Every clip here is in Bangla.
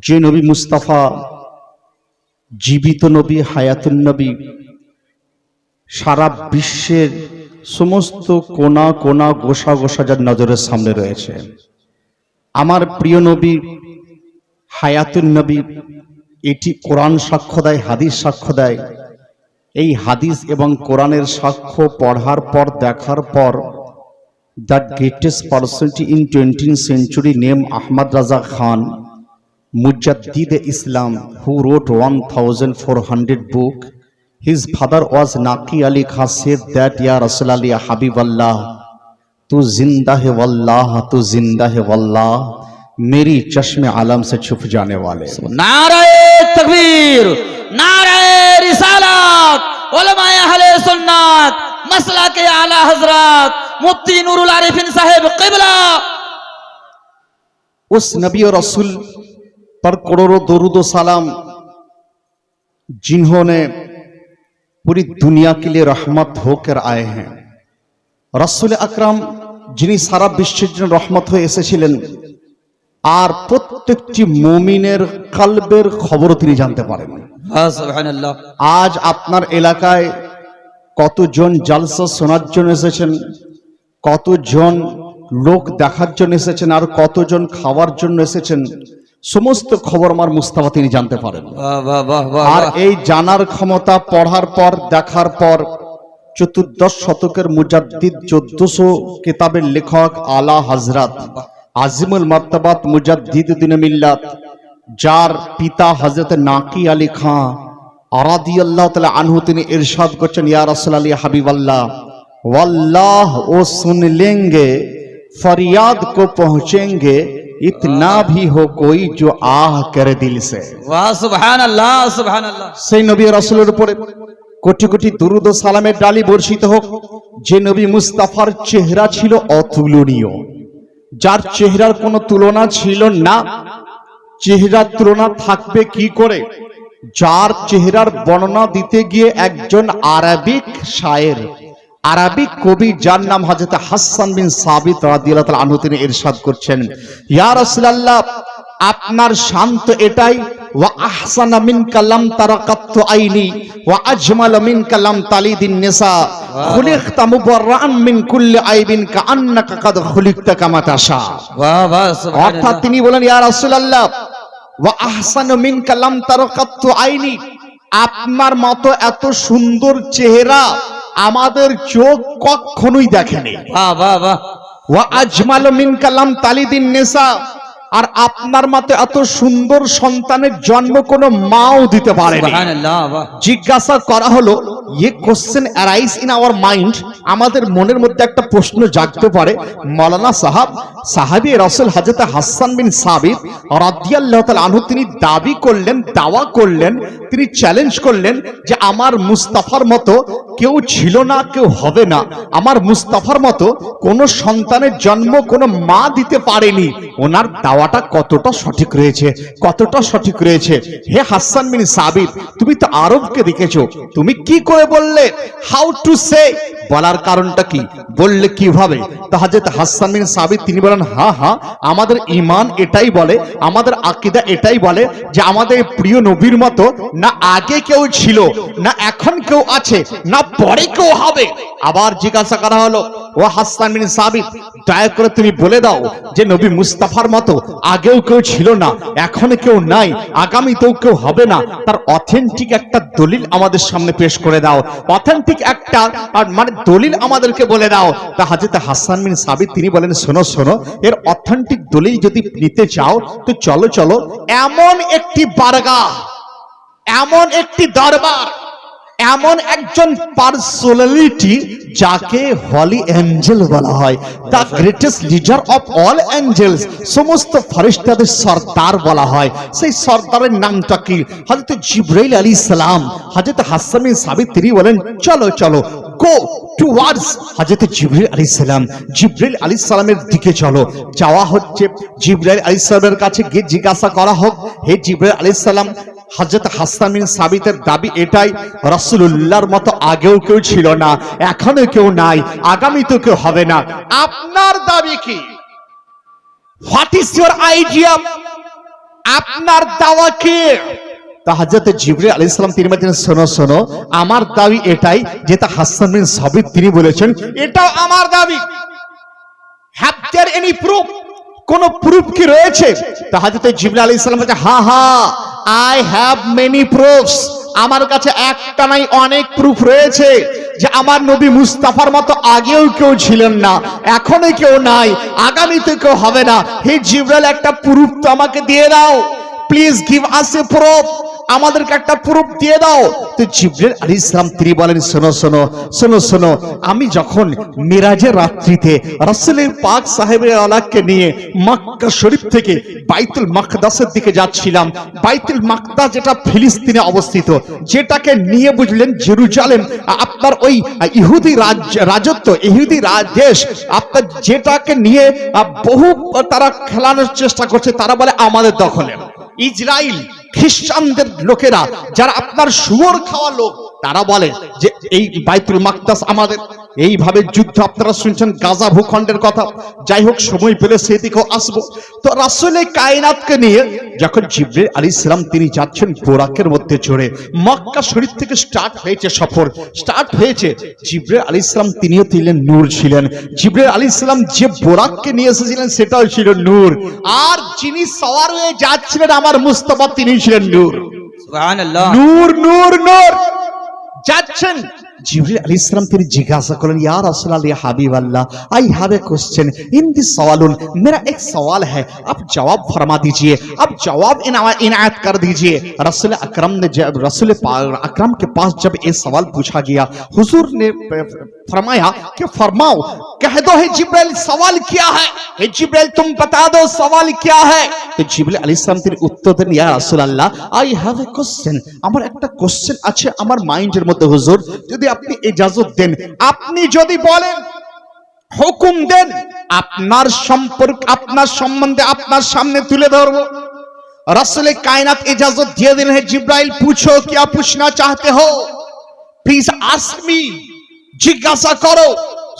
যে নবী মুস্তাফা জীবিত নবী, হায়াতুন নবী, সারা বিশ্বের সমস্ত কোনা কোনা গোসা গোসা যার নজরের সামনে রয়েছে, আমার প্রিয় নবী হায়াতুন নবী, এটি কোরআন সাক্ষ্য দেয়, হাদিস সাক্ষ্য দেয়। এই হাদিস এবং কোরআনের সাক্ষ্য পড়ার পর দেখার পর the greatest personality in 20th century name Ahmad Raza Khan, Mujaddid Islam, who wrote 1400 book. His father was Naqi Ali Khan, said that Ya Rasulullah, Ya Habiballah, tu zinda hai wallah, tu zinda hai wallah, मेरी चश्मे आलम से छुप जाने वाले। नाराए तकबीर, नाराए रिसालत, उलमाए अहले सुन्नत, मसला के आला हजरत मुफ्ती नूरुल आरिफीन साहिब क़िबला। उस नबी और रसूल पर करोड़ों दरूद और सलाम जिन्होंने पूरी दुनिया के लिए रहमत होकर आए हैं। रसूल अकरम যিনি সারা বিশ্বের জন্য রহমত হয়ে এসেছিলেন, আর প্রত্যেকটি মুমিনের কলবের খবরও তিনি জানতে পারেন। সুবহানাল্লাহ। আজ আপনার এলাকায় কতজন জালসা শোনার জন্য এসেছেন, কতজন লোক দেখার জন্য এসেছেন, আর কতজন খাওয়ার জন্য এসেছেন, সমস্ত খবর আমার মুস্তাফা তিনি জানতে পারেন। আর এই জানার ক্ষমতা পড়ার পর দেখার পর চতুর্দশ শতকের মুজাদ্দিদ 1400 কিতাবের লেখক আলা হযরত আজিমুল মারতাবাত মুজাদ্দিদ দ্বীন মিল্লাত, যার পিতা হযরত নাকি আলী খান রাদিয়াল্লাহু তাআলা আনহু, তিনি ইরশাদ করছেন, ইয়া রাসূলুল্লাহ, ইয়া হাবিবাল্লাহ, वल्लाह वो सुन लेंगे फरियाद को पहुंचेंगे, इतना भी हो कोई जो आह करे दिल से। वाह सुबहानाल्लाह, सुबहानाल्लाह। সেই নবী রাসূলের উপরে কোটি কোটি দুরূদ ও সালামের ডালি বর্ষিত হোক, যে নবী মুস্তাফার চেহারা ছিল অতুলনীয়, যার চেহারার কোনো তুলনা ছিল না। চেহারার তুলনা থাকবে কি করে? যার চেহারার বর্ণনা দিতে গিয়ে একজন আরবিক শায়ের, আরবিক কবি, যার নাম হযরত হাসান বিন সাবিত রাদিয়াল্লাহু তাআলা আনহু, তিনি ইরশাদ করছেন, ইয়া রাসূলুল্লাহ, আপনার শান্ত এটাই, ওয়া আহসানা মিনকা লাম তারাকাতু আইনি ওয়া আজমাল মিনকা লাম তালিদিন নিসা খুলিকতা মুবাররান মিন কুল্লি আইবিন কাআন্নাকা কাদ খুলিকতা কামা তাশা। বাহ বাহ সুবহানাল্লাহ। অর্থাৎ তিনি বলেন, ইয়া রাসূলুল্লাহ, ওয়া আহসানু মিনকা লাম তারাকাতু আইনি, আপনার মতো এত সুন্দর চেহারা আমাদের চোখ কখনোই দেখেনি। বাহ বাহ বাহ। ওয়া আজমাল মিনকা লাম তালিদিন নিসা, আর আপনার মতো এত সুন্দর সন্তানের জন্ম কোনো মাও দিতে পারেনি। সুবহানাল্লাহ। বাহ। জিজ্ঞাসা করা হলো, ये question arise in our mind, আমাদের মনের মধ্যে একটা প্রশ্ন জাগতে পারে, মাওলানা সাহাব, সাহাবী রাসূল হযরত হাসান বিন সাবিত রাদিয়াল্লাহু তাআলা আনহু, তিনি দাবি করলেন, দাওয়া করলেন, তিনি চ্যালেঞ্জ করলেন যে আমার মুস্তাফার মতো কেউ ছিল না, কেউ হবে না, আমার মুস্তাফার মতো কোন সন্তানের জন্ম কোনো মা দিতে পারেনি। ওনার দাওয়াটা কতটা সঠিক রয়েছে, কতটা সঠিক রয়েছে। হে হাসান বিন সাবিত, তুমি তো আরবকে দেখেছো, তুমি কি করে বললে? হাউ টু সে, বলার কারণটা কি, বললে কিভাবে? তো হযরত হাসান বিন সাবিত তিনি বলেন, হ্যাঁ হ্যাঁ, আমাদের ঈমান এটাই বলে, আমাদের আকীদা এটাই বলে যে আমাদের প্রিয় নবীর মতো না আগে কেউ ছিল, না এখন কেউ আছে, না পরে কেউ হবে। আবার জিজ্ঞাসা করা হলো, ও হাসান বিন সাবিত, দয়া করে তুমি বলে দাও যে নবী মুস্তাফার মতো আগেও কেউ ছিল না, এখনো কেউ নাই, আগামীতেও কেউ হবে না, তার অথেন্টিক একটা দলিল আমাদের সামনে পেশ করে দাও, অথেন্টিক একটা মানে দলিল আমাদেরকে বলে দাও। তা হযরত হাসান বিন সাবিত তিনি বলেন, শোনো শোনো, এর অথেন্টিক দলিল যদি নিতে চাও তো চলো চলো, এমন একটি বারগাহ, এমন একটি দরবার, এমন একজন পার্সোনালিটি যাকে হলি অ্যাঞ্জেল বলা হয়, the greatest leader of all angels, সমস্ত ফেরেশতাদের সর্দার বলা হয়। সেই সর্দারের নামটা কি? হযরত জিবরাইল আলাইহিস সালাম। হযরত হাসান বিন সাবিত তিনি বলেন, চলো চলো, গো টুয়ার্ডস হযরত জিবরাইল আলাইহিস সালাম, জিবরাইল আলাইহিস সালামের দিকে চলো। যাওয়া হচ্ছে, জিবরাইল আলাইহিস সালামের কাছে গিয়ে জিজ্ঞাসা করা হোক, হে জিবরাইল আলাইহিস সালাম, হযরত হাসান বিন সাবিতের দাবি এটাই, রাসূলুল্লাহর মতো আগেও কেউ ছিল না, এখনো কেউ নাই, আগামীতেও কেউ হবে না, আপনার দাবি কি? What is your idea? আপনার দাওয়া কি? তা হযরত জিবরিল আলাইহিস সালাম তিনি বলেন, শোনো শোনো, আমার দাবি এটাই যেটা হাসান বিন সাবিত তিনি বলেছেন, এটাও আমার দাবি। Have there any proof? কোন প্রুফ কি রয়েছে? তা হযরত জিবরিল আলাইহিস সালাম বলেন, হ্যাঁ হ্যাঁ, আই হ্যাভ মেনি প্রুফস। আমার কাছে একটা নাই, অনেক প্রুফ রয়েছে যে আমার নবী মুস্তাফার মতো আগেও কেউ ছিলেন না, এখনো কেউ নাই, আগামীতে কেউ হবে না। হে জিবরাইল, একটা প্রুফ তো আমাকে দিয়ে দাও, please give us A proof, আমাদেরকে একটা প্রুফ দিয়ে দাও। তো জিবরাইল আলাইহিস সালাম তিনি বলেন, শোনো শোনো শোনো শোনো, আমি যখন মিরাজের রাত্রিতে রাসূলের পাক সাহেবে আলাকে নিয়ে মক্কা শরীফ থেকে বাইতুল মাকদাসের দিকে যাচ্ছিলাম, বাইতুল মাকদাস যেটা ফিলিস্তিনে অবস্থিত, যেটাকে নিয়ে বুঝলেন জেরুজালেম, আপনার ওই ইহুদি রাজত্ব, ইহুদি দেশ, আপনার যেটাকে নিয়ে বহু তারা খেলানোর চেষ্টা করছে, তারা বলে আমাদের দখলে। ইসরায়েল খ্রিস্টানদের লোকেরা যারা আপনার শুয়োর খাওয়া লোক, তারা বলে যে এই বাইতুল মাকদাস আমাদের। এইভাবে যুদ্ধ আপনারা শুনছেন গাজা ভূখণ্ডের কথা। যাই হোক, সময় পেলে সেদিকেও আসবো। তো রাসূলে কায়নাতকে নিয়ে যখন জিবরিল আলাইহিস সালাম তিনি যাচ্ছেন বোরাকের মধ্যে চড়ে, মক্কা শরীফ থেকে স্টার্ট হয়েছে সফর, স্টার্ট হয়েছে। জিবরিল আলাইহিস সালাম তিনিও ছিলেন নূর ছিলেন। জিবরিল আলাইহিস সালাম যে বোরাককে নিয়ে এসেছিলেন সেটাও ছিল নূর, আর যিনি সওয়ার হয়ে যাচ্ছিলেন আমার মুস্তাফা তিনি ছিলেন নূর। সুবহানাল্লাহ, নূর নূর নূর যাচ্ছেন। জিবরিল আলাইহিস সালাম তিনি জিজ্ঞাসা করলেন, ইয়া রাসূলুল্লাহ, ইয়া হাবিবাল্লাহ, I have a question in this सवालुन, मेरा एक सवाल है, आप जवाब फरमा दीजिए, आप जवाब इनायत कर दीजिए। रसूल अकरम ने रसूल अकरम के पास जब ये सवाल पूछा गया, हुजूर ने फरमाया कि फरमाओ, कह दो है जिब्राइल सवाल क्या है, हे जिब्राइल तुम बता दो सवाल क्या है। तो जिब्राइल আলাইহিস সালাম তিনি উত্তর দেন, ইয়া রাসূলুল্লাহ, आई हैव ए क्वेश्चन, আমার একটা কোশ্চেন আছে আমার মাইন্ডের মধ্যে হুজুর, যদি আপনি ইজাজত দেন, আপনি যদি বলেন, হুকুম দেন, আপনার সম্পর্ক, আপনার সম্বন্ধে আপনার সামনে তুলে ধরবো। রাসূলে কায়নাত ইজাজত দিয়ে দিলেন, হে জিব্রাইল पूछो क्या पूछना चाहते हो, प्लीज आस्क मी, জিজ্ঞাসা করো।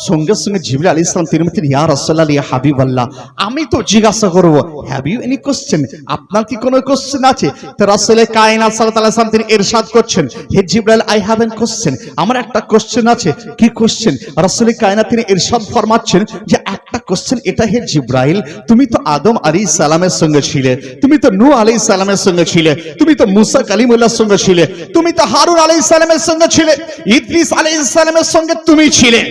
সঙ্গে সঙ্গে জিবরিল আলাইহিস সালাম তিনি বলেন, ইয়া রাসূলুল্লাহ, ইয়া হাবিবাল্লাহ, আমি তো জিজ্ঞাসা করব, হ্যাভ ইউ এনি কোশ্চেন, আপনার কি কোনো কোশ্চেন আছে? তো রাসূলে কায়নাত সাল্লাল্লাহু আলাইহি ওয়াসাল্লাম তিনি ইরশাদ করছেন, হে জিবরাইল, আই হ্যাভ এন কোশ্চেন, আমার একটা কোশ্চেন আছে। কি কোশ্চেন? রাসূলে কায়নাত তিনি ইরশাদ ফরমাচ্ছেন যে একটা কোশ্চেন এটা, হে জিবরাইল, তুমি তো আদম আলাইহিস সালামের সঙ্গে ছিলে, তুমি তো নূহ আলাইহিস সালামের সঙ্গে ছিলে, তুমি তো মুসা কালিমুল্লাহর সঙ্গে ছিলে, তুমি তো হারুন আলাইহিস সালামের সঙ্গে ছিলে, ইদ্রিস আলাইহিস সালামের সঙ্গে তুমি ছিলে,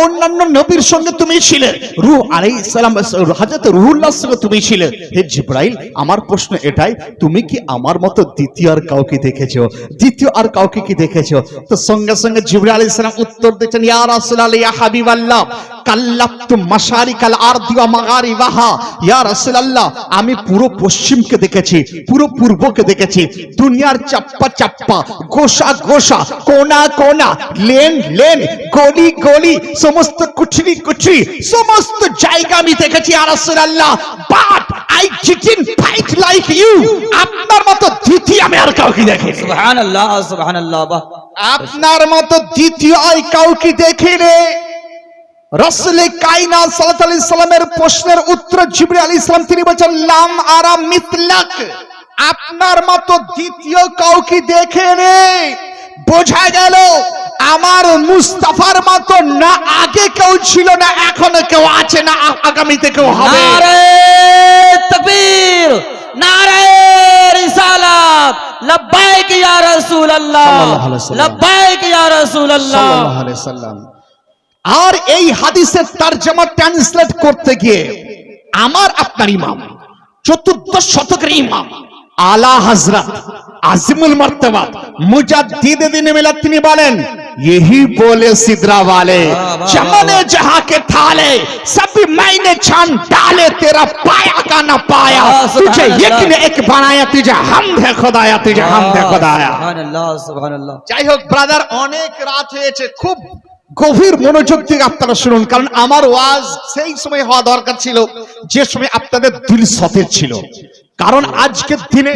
অন্যান্য নবীর সঙ্গে তুমি ছিলে, রূহ আলাইহিস সালাম হযরত রূহুল্লাহর সঙ্গে তুমি ছিলে। হে জিবরাইল, আমার প্রশ্ন এটাই, তুমি কি আমার মতো দ্বিতীয় আর কাউকে দেখেছো? দ্বিতীয় আর কাউকে কি দেখেছো? তো সঙ্গে সঙ্গে জিবরাইল আলাইহিস সালাম উত্তর দিয়েছেন, ইয়া রাসূলুল্লাহ, ইয়া হাবিবাল্লাহ, কাল্লাতু মাশারিকাল আরদি ওয়া মাগারিবাহা, ইয়া রাসূলুল্লাহ, আমি পুরো পশ্চিমকে দেখেছি, পুরো পূর্বকে দেখেছি, দুনিয়ার চাপ্পা চাপ্পা, গোশা গোশা, কোনা কোনা, লেন লেন, গলি গলি, সমস্ত কুঠরি কুঠরি, সমস্ত জায়গা আমি দেখেছি ইয়া রাসূলুল্লাহ, but I didn't fight like you, আপনার মতো দ্বিতীয় আমি আর কাউকে দেখিনি। সুবহানাল্লাহ, সুবহানাল্লাহ, বাহ, আপনার মতো দ্বিতীয় আর কাউকে দেখিনি। রাসূলে কায়নাত সাল্লাল্লাহু আলাইহি সাল্লামের প্রশ্নের উত্তর জিবরিল আলাইহিস সালাম তিনি বলেন, লাম আরা মিথলাক, আপনার মতো দ্বিতীয় কাউকে দেখিনি। বোঝা গেল আমার মুস্তাফার মতো না আগে কেউ ছিল, না এখনো কেউ আছে, না আগামীতে কেউ হবে। নারে তাকবীর, নারে রিসালাত, লব্বাইক ইয়া রাসূলুল্লাহ, লব্বাইক ইয়া রাসূলুল্লাহ সাল্লাল্লাহু আলাইহি সাল্লাম। আর এই হাদিসের তরজমা ট্রান্সলেট করতে গিয়ে আমার আপনার ইমাম, চতুর্দশ শতকের ইমাম, আলা হযরত আজিমুল মারতাবা মুজাদ্দিদ দ্বীন মিলাত তিনি বলেন, यही बोले सिदरा वाले, चमने जहां के थाले, सभी मैंने छान डाले, तेरा पाया का ना पाया, तुझे एक ने एक बनाया, तुझे हमद है खुदाया, तुझे हमद है खुदाया। সুবহানাল্লাহ, সুবহানাল্লাহ। যাই হোক ব্রাদার, অনেক রাত হয়েছে, খুব গভীর মনোযোগ দিয়ে আপনারা শুনুন, কারণ আমার ওয়াজ সেই সময় হওয়া দরকার ছিল যে সময় আপনাদের দিল সতেজ ছিল। কারণ আজকের দিনে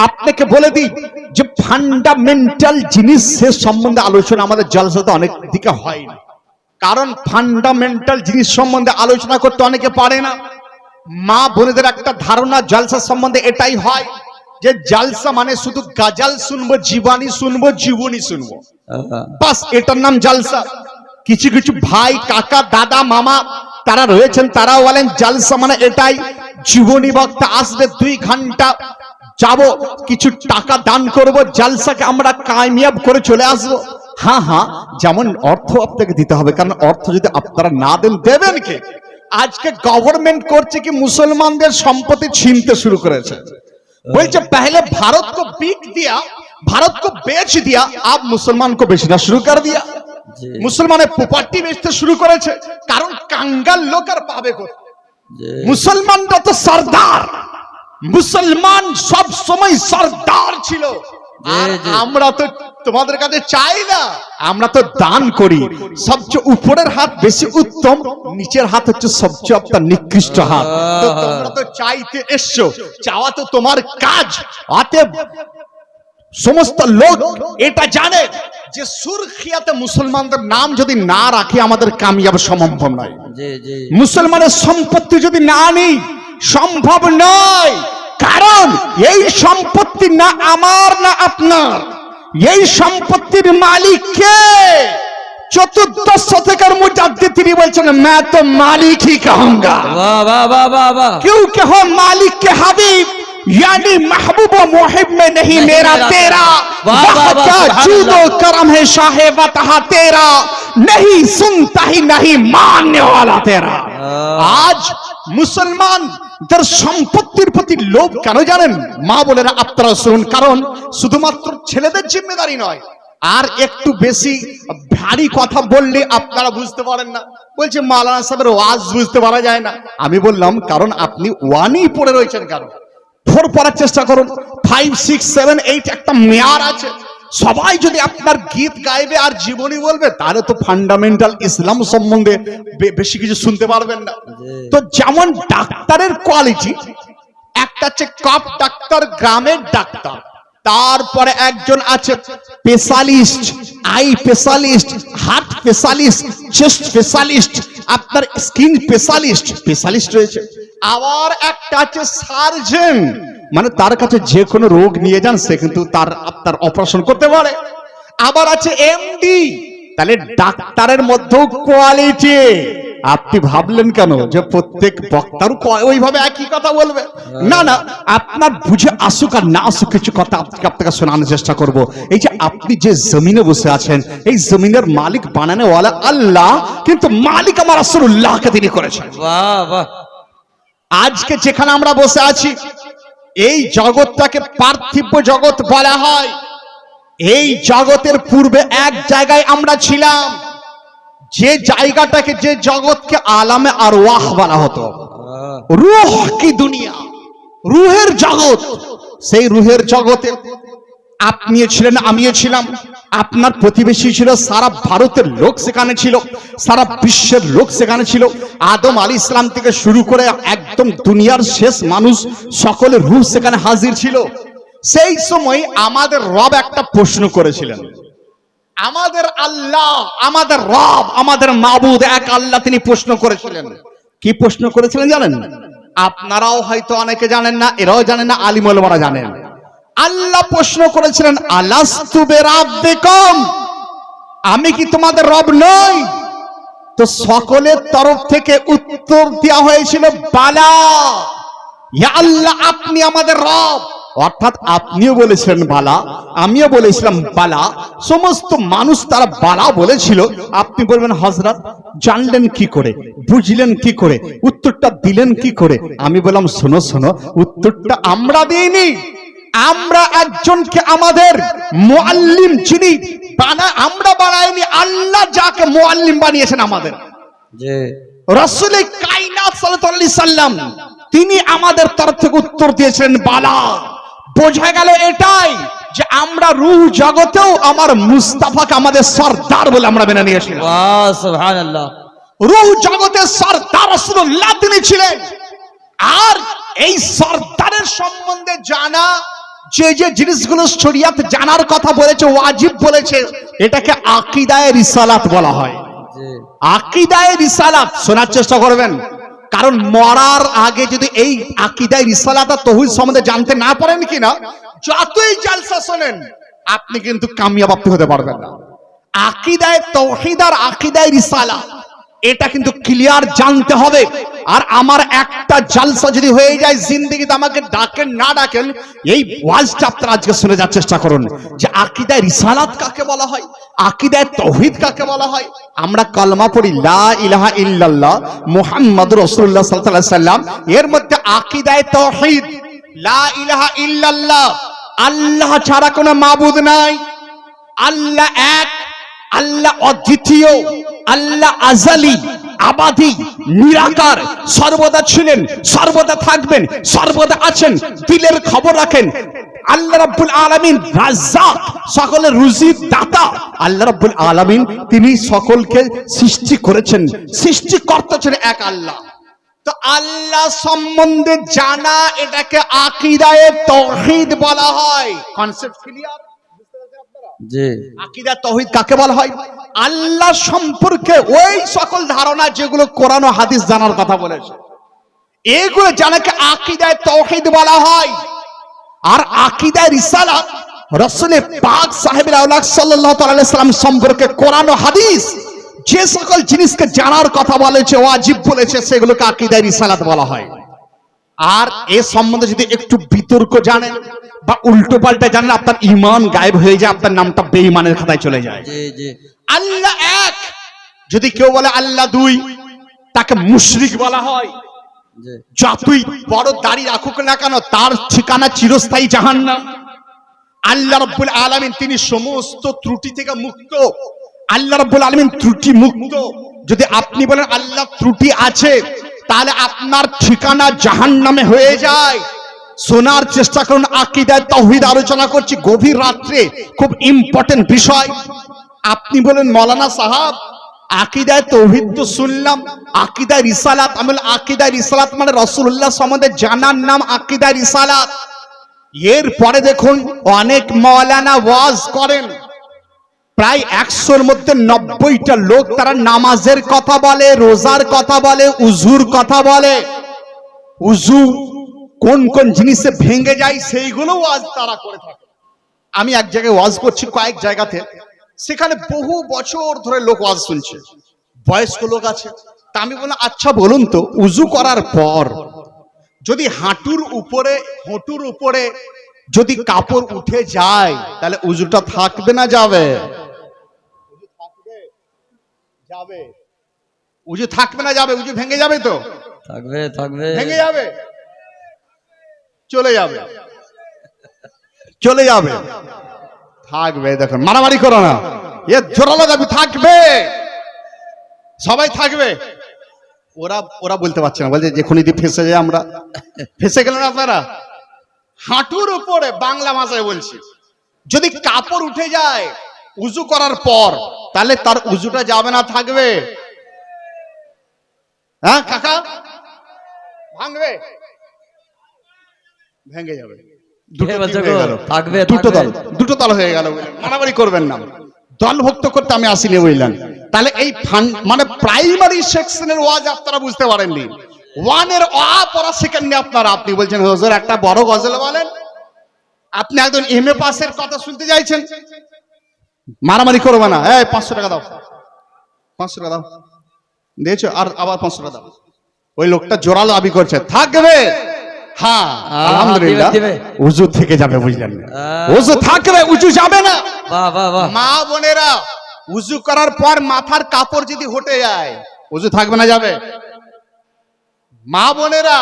আপনাকে বলে দিই যে ফান্ডামেন্টাল জিনিস সে সম্বন্ধে আলোচনা আমাদের জলসাতে অনেক দিকে হয় না, কারণ ফান্ডামেন্টাল জিনিস সম্বন্ধে আলোচনা করতে অনেকে পারে না। মা বোনেদের একটা ধারণা জালসা সম্বন্ধে এটাই হয় যে জালসা মানে শুধু গাজাল শুনবো, জীবানী শুনবো, জীবনী শুনবো, বাস এটার নাম জালসা। কিছু কিছু ভাই, কাকা, দাদা, মামা তারা রয়েছেন, তারাও বলেন জালসা মানে এটাই, জীবনী বক্তা আসবে 2 ঘন্টা যাব, কিছু টাকা দান করব, জালসাকে আমরা কামিয়াব করে চলে আসবো। হ্যাঁ হ্যাঁ, যেমন অর্থ আপনাকে দিতে হবে, কারণ অর্থ যদি আপনারা না দেন, দেবেন কে? আজকে গভর্নমেন্ট করছে কি মুসলমানদের সম্পত্তি ছিনতে শুরু করেছে। बोलते पहले भारत को बिक दिया, भारत को बेच दिया, अब मुसलमान को बेचना शुरू कर दिया। मुसलमाने प्रॉपर्टी बेचते शुरू করেছে, কারণ কাঙ্গাল লোক আর পাবে কোথায়? মুসলমানরা তো সরদার, মুসলমান সব সময় সরদার ছিল। আর আমরা তো তোমাদের কাছে চাই না, আমরা তো দান করি। সবচেয়ে উপরের হাত বেশি উত্তম, নিচের হাত হচ্ছে সবচেয়ে আপনার নিকৃষ্ট হাত। তো তোমরা তো চাইতে এসছো, চাওয়া তো তোমার কাজ। অতএব সমস্ত লোক এটা জানে যে সুরখিয়াতে মুসলমানদের নাম যদি না রাখে আমাদের কামিয়াব সম্ভব নয়। মুসলমানের সম্পত্তি যদি না নিই সম্ভব নয়, কারণ এই সম্পত্তি না আমার না আপনার, এই সম্পত্তির মালিক কে? চতুর্দশ শতকের মুজাদ্দিদ তিনি বলছেন, मैं तो मालिक ही कहूंगा। वाह वाह वाह वाह वाह, क्योंकि हो मालिक के हबीब, यानी महबूब व मुहिब में नहीं मेरा तेरा, वह क्या जूदो करम है शाहे वतहा तेरा, नहीं सुनता ही नहीं मानने वाला तेरा। आज মুসলমানদের সম্পত্তির প্রতি লোভ কেন জানেন মা বোনেরা? আপনারা শুনুন, কারণ শুধুমাত্র ছেলেদের জিম্মেদারি নয়, আর একটু বেশি ভারী কথা বললে আপনারা বুঝতে পারেন না। বলছে মাওলানা সাহেবের ওয়াজ বুঝতে পারা যায় না। আমি বললাম কারণ আপনি ওয়ানই পড়ে রয়েছেন, কারণ 4 পড়ার চেষ্টা করুন, 5, 6, 7, 8 একটা মেয়ার আছে। সবাই যদি আপনার গীত গাইবে আর জীবনী বলবে, তাহলে তো ফান্ডামেন্টাল ইসলাম সম্বন্ধে বেশি কিছু শুনতে পারবেন না। তো যেমন ডাক্তারের কোয়ালিটি, একটা হচ্ছে কফ ডাক্তার, গ্রামের ডাক্তার, তারপরে একজন আছে specialist, eye specialist, heart specialist, chest specialist, আপনার স্কিন স্পেশালিস্ট, স্পেশালিস্ট রয়েছে। আবার একটা আছে সার্জন, মানে তার কাছে যে কোনো রোগ নিয়ে যান সে কিন্তু তার আপনার অপারেশন করতে পারে। আবার আছে এমডি, তাহলে ডাক্তারের মধ্যেও কোয়ালিটি। আপনি ভাবলেন কেন যে প্রত্যেক বক্তার ওইভাবে একই কথা বলবে? না না, আপনার বুঝে আসুক আর না আসুক কিছু কথা আপনাকে শোনানোর চেষ্টা করব। এই যে আপনি যে জমিনে বসে আছেন, এই জমিনের মালিক বানানো ওয়ালা আল্লাহ, কিন্তু মালিক আমার রাসূলুল্লাহকে তিনি করেছেন। বাহ বাহ। আজকে যেখানে আমরা বসে আছি, এই জগৎটাকে পার্থিব জগৎ বলা হয়। এই জগতের পূর্বে এক জায়গায় আমরা ছিলাম, যে জায়গাটাকে, যে জগৎকে আলামে আরওয়াহ বলা হতো, রূহ কি দুনিয়া, রুহের জগৎ। সেই রুহের জগতে আপনিও ছিলেন, আমিও ছিলাম, আপনার প্রতিবেশী ছিল, সারা ভারতের লোক সেখানে ছিল, সারা বিশ্বের লোক সেখানে ছিল। আদম আলী ইসলাম থেকে শুরু করে একদম দুনিয়ার শেষ মানুষ, সকলের রূহ সেখানে হাজির ছিল। সেই সময় আমাদের রব একটা প্রশ্ন করেছিলেন। আমাদের আল্লাহ, আমাদের রব, আমাদের মাবুদ এক আল্লাহ, তিনি প্রশ্ন করেছিলেন। কি প্রশ্ন করেছিলেন জানেন? আপনারাও হয়তো অনেকে জানেন না, এরাও জানেন না, আলিম ওলামারা জানেন। আল্লাহ প্রশ্ন করেছিলেন, আলাস্তু বিরাব্বিকুম, আমি কি তোমাদের রব নই? তো সকলের তরফ থেকে উত্তর দেওয়া হয়েছিল, বালা, ইয়া আল্লাহ আপনি আমাদের রব। অর্থাৎ আপনিও বলেছিলেন বালা, আমিও বলেছিলাম বালা, সমস্ত মানুষ তারা বালা বলেছিল। আপনি বলবেন হযরত জানলেন কি করে, বুঝলেন কি করে, উত্তরটা দিলেন কি করে? আমি বললাম শোনো শোনো, উত্তরটা আমরা দিইনি, আমরা একজনকে আমাদের মুআল্লিম যিনি আমরা বানাইনি, আল্লাহ যাকে মুআল্লিম বানিয়েছেন আমাদের, জি রাসূল কায়নাত সাল্লাল্লাহু আলাইহি সাল্লাম, তিনি আমাদের তরফ থেকে উত্তর দিয়েছেন বালা। বোঝা গেল এটাই যে আমরা রূহ জগতেও আমার মুস্তাফাকে আমাদের সরদার বলে আমরা মেনে নিয়েছিলাম। ওয়াহ সুবহানাল্লাহ। রূহ জগতের সরদার রাসূলুল্লাহ তিনি ছিলেন। আর এই সরদারের সম্বন্ধে জানা, যে যে জিনিসগুলো শরীয়ত জানার কথা বলেছে, ওয়াজিব বলেছে, এটাকে আকীদায়ে রিসালাত বলা হয়। আকীদায়ে রিসালাত শোনার চেষ্টা করবেন, কারণ মরার আগে যদি এই আকীদায়ে রিসালাত আর তাওহীদ সম্বন্ধে জানতে না পারেন কিনা, যতই জালসা শোনেন আপনি কিন্তু কামিয়াব হতে পারবেন না। আকীদায়ে তাওহীদ আর আকীদায়ে রিসালাত এটা কিন্তু ক্লিয়ার জানতে হবে। আর আমার একটা জালসা যদি হয়ে যায় জিন্দেগিতে, আমাকে ডাকেন না ডাকেন, এই ওয়াজটা আপনারা আজকে শুনে যাওয়ার চেষ্টা করুন যে আকীদায়ে রিসালাত কাকে বলা হয়, আকীদায়ে তাওহীদ কাকে বলা হয়। আমরা কালমা পড়ি লা ইলাহা ইল্লাল্লাহ মুহাম্মাদুর রাসূলুল্লাহ সাল্লাল্লাহু আলাইহি সাল্লাম, এর মধ্যে আকীদায়ে তাওহীদ লা ইলাহা ইল্লাল্লাহ, আল্লাহ ছাড়া কোনো মাবুদ নাই, আল্লাহ এক, আল্লাহ অদ্বিতীয়, আল্লাহ আজালি, আবাদি, নিরাকার, সর্বদা ছিলেন, সর্বদা থাকবেন, সর্বদা আছেন, দিলের খবর রাখেন। আল্লাহ রাব্বুল আলামিন রাজ্জাক, সকলের রুজির দাতা। আল্লাহ রাব্বুল আলামিন তিনি সকলকে সৃষ্টি করেছেন, সৃষ্টিকর্তা ছিলেন এক আল্লাহ। তো আল্লাহ সম্বন্ধে জানা এটাকে আকীদায়ে তাওহীদ বলা হয়। Concept clear? জি। আকীদা তাওহীদ কাকে বলা হয়? আল্লাহ সম্পর্কে ওই সকল ধারণা যেগুলো কোরআন ও হাদিস জানার কথা বলেছে, এগুলো জানাকে আকীদায়ে তাওহীদ বলা হয়। আর আকীদায়ে রিসালাত রাসূল পাক সাহেবের আওলাদ সাল্লাল্লাহু তাআলা আলাইহি সাল্লাম সম্পর্কে কোরআন ও হাদিস যে সকল জিনিসকে জানার কথা বলেছে, ওয়াজিব বলেছে, সেগুলোকে আকীদায়ে রিসালাত বলা হয়। আর এ সম্বন্ধে যদি একটু বিতর্ক জানেন বা উল্টো পাল্টা জানেন, আপনার ঈমান গায়েব হয়ে যায়, আপনার নামটা বেঈমানের খাতায় চলে যায়। জি জি। আল্লাহ এক, যদি কেউ বলে আল্লাহ দুই, তাকে মুশরিক বলা হয়। জি। যতই বড় দাড়ি রাখুক না কেন, তার ঠিকানা চিরস্থায়ী জাহান্নাম। আল্লাহ রাব্বুল আলামিন তিনি সমস্ত ত্রুটি থেকে মুক্ত, আল্লাহ রাব্বুল আলামিন ত্রুটি মুক্ত। যদি আপনি বলেন আল্লাহ ত্রুটি আছে, তাহলে আপনার ঠিকানা জাহান্নামে হয়ে যায়। শোনার চেষ্টা করুন, আকীদায়ে তাওহীদ আলোচনা করছি গভীর রাত্রে, খুব ইম্পর্টেন্ট বিষয়। আপনি বলেন মাওলানা সাহেব আকীদায়ে তাওহীদ তো শুনলাম, আকীদায়ে রিসালাত, আমি বলি আকীদায়ে রিসালাত মানে রাসূলুল্লাহ সম্বন্ধে জানার নাম আকীদায়ে রিসালাত। এরপরে দেখুন অনেক মাওলানা ওয়াজ করেন, প্রায় 100-র মধ্যে 90টা লোক তারা নামাজের কথা বলে, রোজার কথা বলে, উজুর কথা বলে। উজু কোন কোন জিনিসে ভেঙে যায় সেইগুলো ওয়াজ তারা করে থাকে। আমি এক জায়গায় ওয়াজ করছি, কয়েক জায়গাতে, সেখানে বহু বছর ধরে লোক ওয়াজ শুনছে, বয়স্ক লোক আছে। তা আমি বললাম আচ্ছা বলুন তো, উজু করার পর যদি হাঁটুর উপরে যদি কাপড় উঠে যায়, তাহলে উজুটা থাকবে না যাবে? যাবে। উজু থাকবে না যাবে? উজু ভেঙে যাবে তো? থাকবে থাকবে। ভেঙে যাবে? চলে যাবে? চলে যাবে? থাকবে। দেখুন মারামারি করো না, এ জোরালো দাবি থাকবে, সবাই থাকবে। ওরা বলতে পারছে না, বলছে যে খুনি দিয়ে ফেসে যায়, আমরা ফেসে গেলেন আপনারা। হাঁটুর উপরে, বাংলা ভাষায় বলছি, যদি কাপড় উঠে যায় উজু করার পর, তাহলে তার উজুটা যাবে না থাকবে? হ্যাঁ কাকা, ভাঙবে? ভেঙে যাবে। দুটো দল হয়ে গেল। মারামারি করবেন না, দলভুক্ত করতে আমি আসিনি, বুঝলেন? তাহলে এই মানে প্রাইমারি সেকশনের ওয়াজ আপনারা বুঝতে পারেননি। 1 এর অ পড়া শিখেননি আপনারা। আপনি বলছেন হুজুর একটা বড় গজল বলেন, আপনি একজন এমএ পাসের কথা শুনতে চাইছেন। মারামারি করবে না। এই 500 টাকা দাও, 500 টাকা দাও, দিয়েছো? আর আবার 500 টাকা দাও। ওই লোকটা জোরালো দাবি করছে, থাকবে? হ্যাঁ আলহামদুলিল্লাহ, উজু থেকে যাবে, বুঝলেন? উজু থাকবে, উজু যাবে না। বাহ বাহ বাহ। মা বোনেরা, উজু করার পর মাথার কাপড় যদি হটে যায়, উজু থাকবে না যাবে? মা বোনেরা,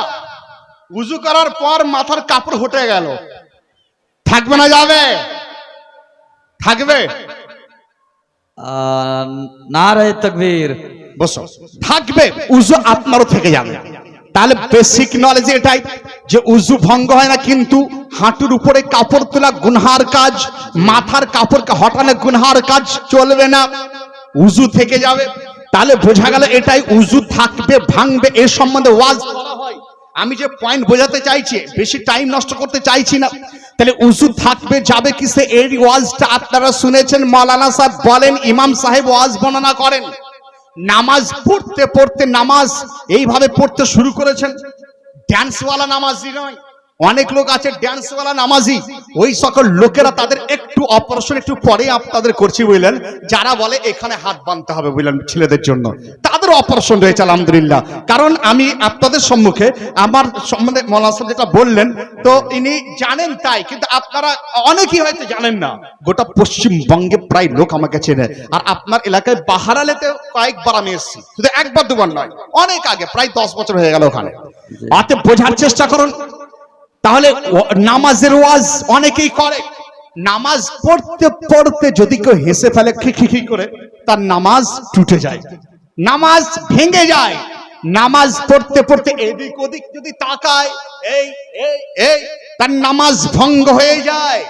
উজু করার পর মাথার কাপড় হটে গেল, থাকবে না যাবে? থাকবে? নারে তাকবীর। বসো। থাকবে, উজু আপনারও থেকে যাবে। তাহলে বেসিক নলেজ এটাই যে উজু ভঙ্গ হয় না, কিন্তু হাঁটুর উপরে কাপড় তোলা গুনহার কাজ, মাথার কাপড়কে হটানো গুনহার কাজ, চলবে না, উজু থেকে যাবে। তাহলে বোঝা গেল এটাই, উজু থাকবে ভাঙবে এ সম্বন্ধে ওয়াজ করা হয়। আমি যে পয়েন্ট বোঝাতে চাইছি, বেশি টাইম নষ্ট করতে চাইছি না। তাহলে উজু থাকবে যাবে কিসে, এই ওয়াজটা আপনারা শুনেছেন, মাওলানা সাহেব বলেন, ইমাম সাহেব ওয়াজ বর্ণনা করেন। নামাজ পড়তে পড়তে নামাজ এইভাবে পড়তে শুরু করেছেন। ড্যান্সওয়ালা নামাজি নয়, অনেক লোক আছে ড্যান্সওয়ালা নামাজি, ওই সকল লোকেরা তাদের একটু অপারেশন একটু পরে আপনাদের করছি বুঝলেন, যারা বলে এখানে হাত বাঁধতে হবে বুঝলেন ছেলেদের জন্য, তাদের অপারেশন রয়েছে আলহামদুলিল্লাহ। কারণ আমি আপনাদের সম্মুখে আমার সম্বন্ধে মৌলানা সাহেব যেটা বললেন তো ইনি জানেন তাই, কিন্তু আপনারা অনেকেই হয়তো জানেন না। গোটা পশ্চিমবঙ্গে প্রায় লোক আমাকে চেনে, আর আপনার এলাকায় বাহারালেতে কয়েকবার আমি এসেছি, শুধু একবার দুবার নয়, অনেক আগে, প্রায় 10 বছর হয়ে গেল ওখানে। অতএব বোঝার চেষ্টা করুন। তাহলে নামাজের ওয়াজ অনেকেই করে, নামাজ পড়তে পড়তে যদি কেউ হেসে ফেলে খিখি করে, তার নামাজ টুটে যায়, নামাজ ভেঙে যায়। নামাজ পড়তে পড়তে এদিক ওদিক যদি তাকায়, এই এই এই, তার নামাজ ভঙ্গ হয়ে যায়।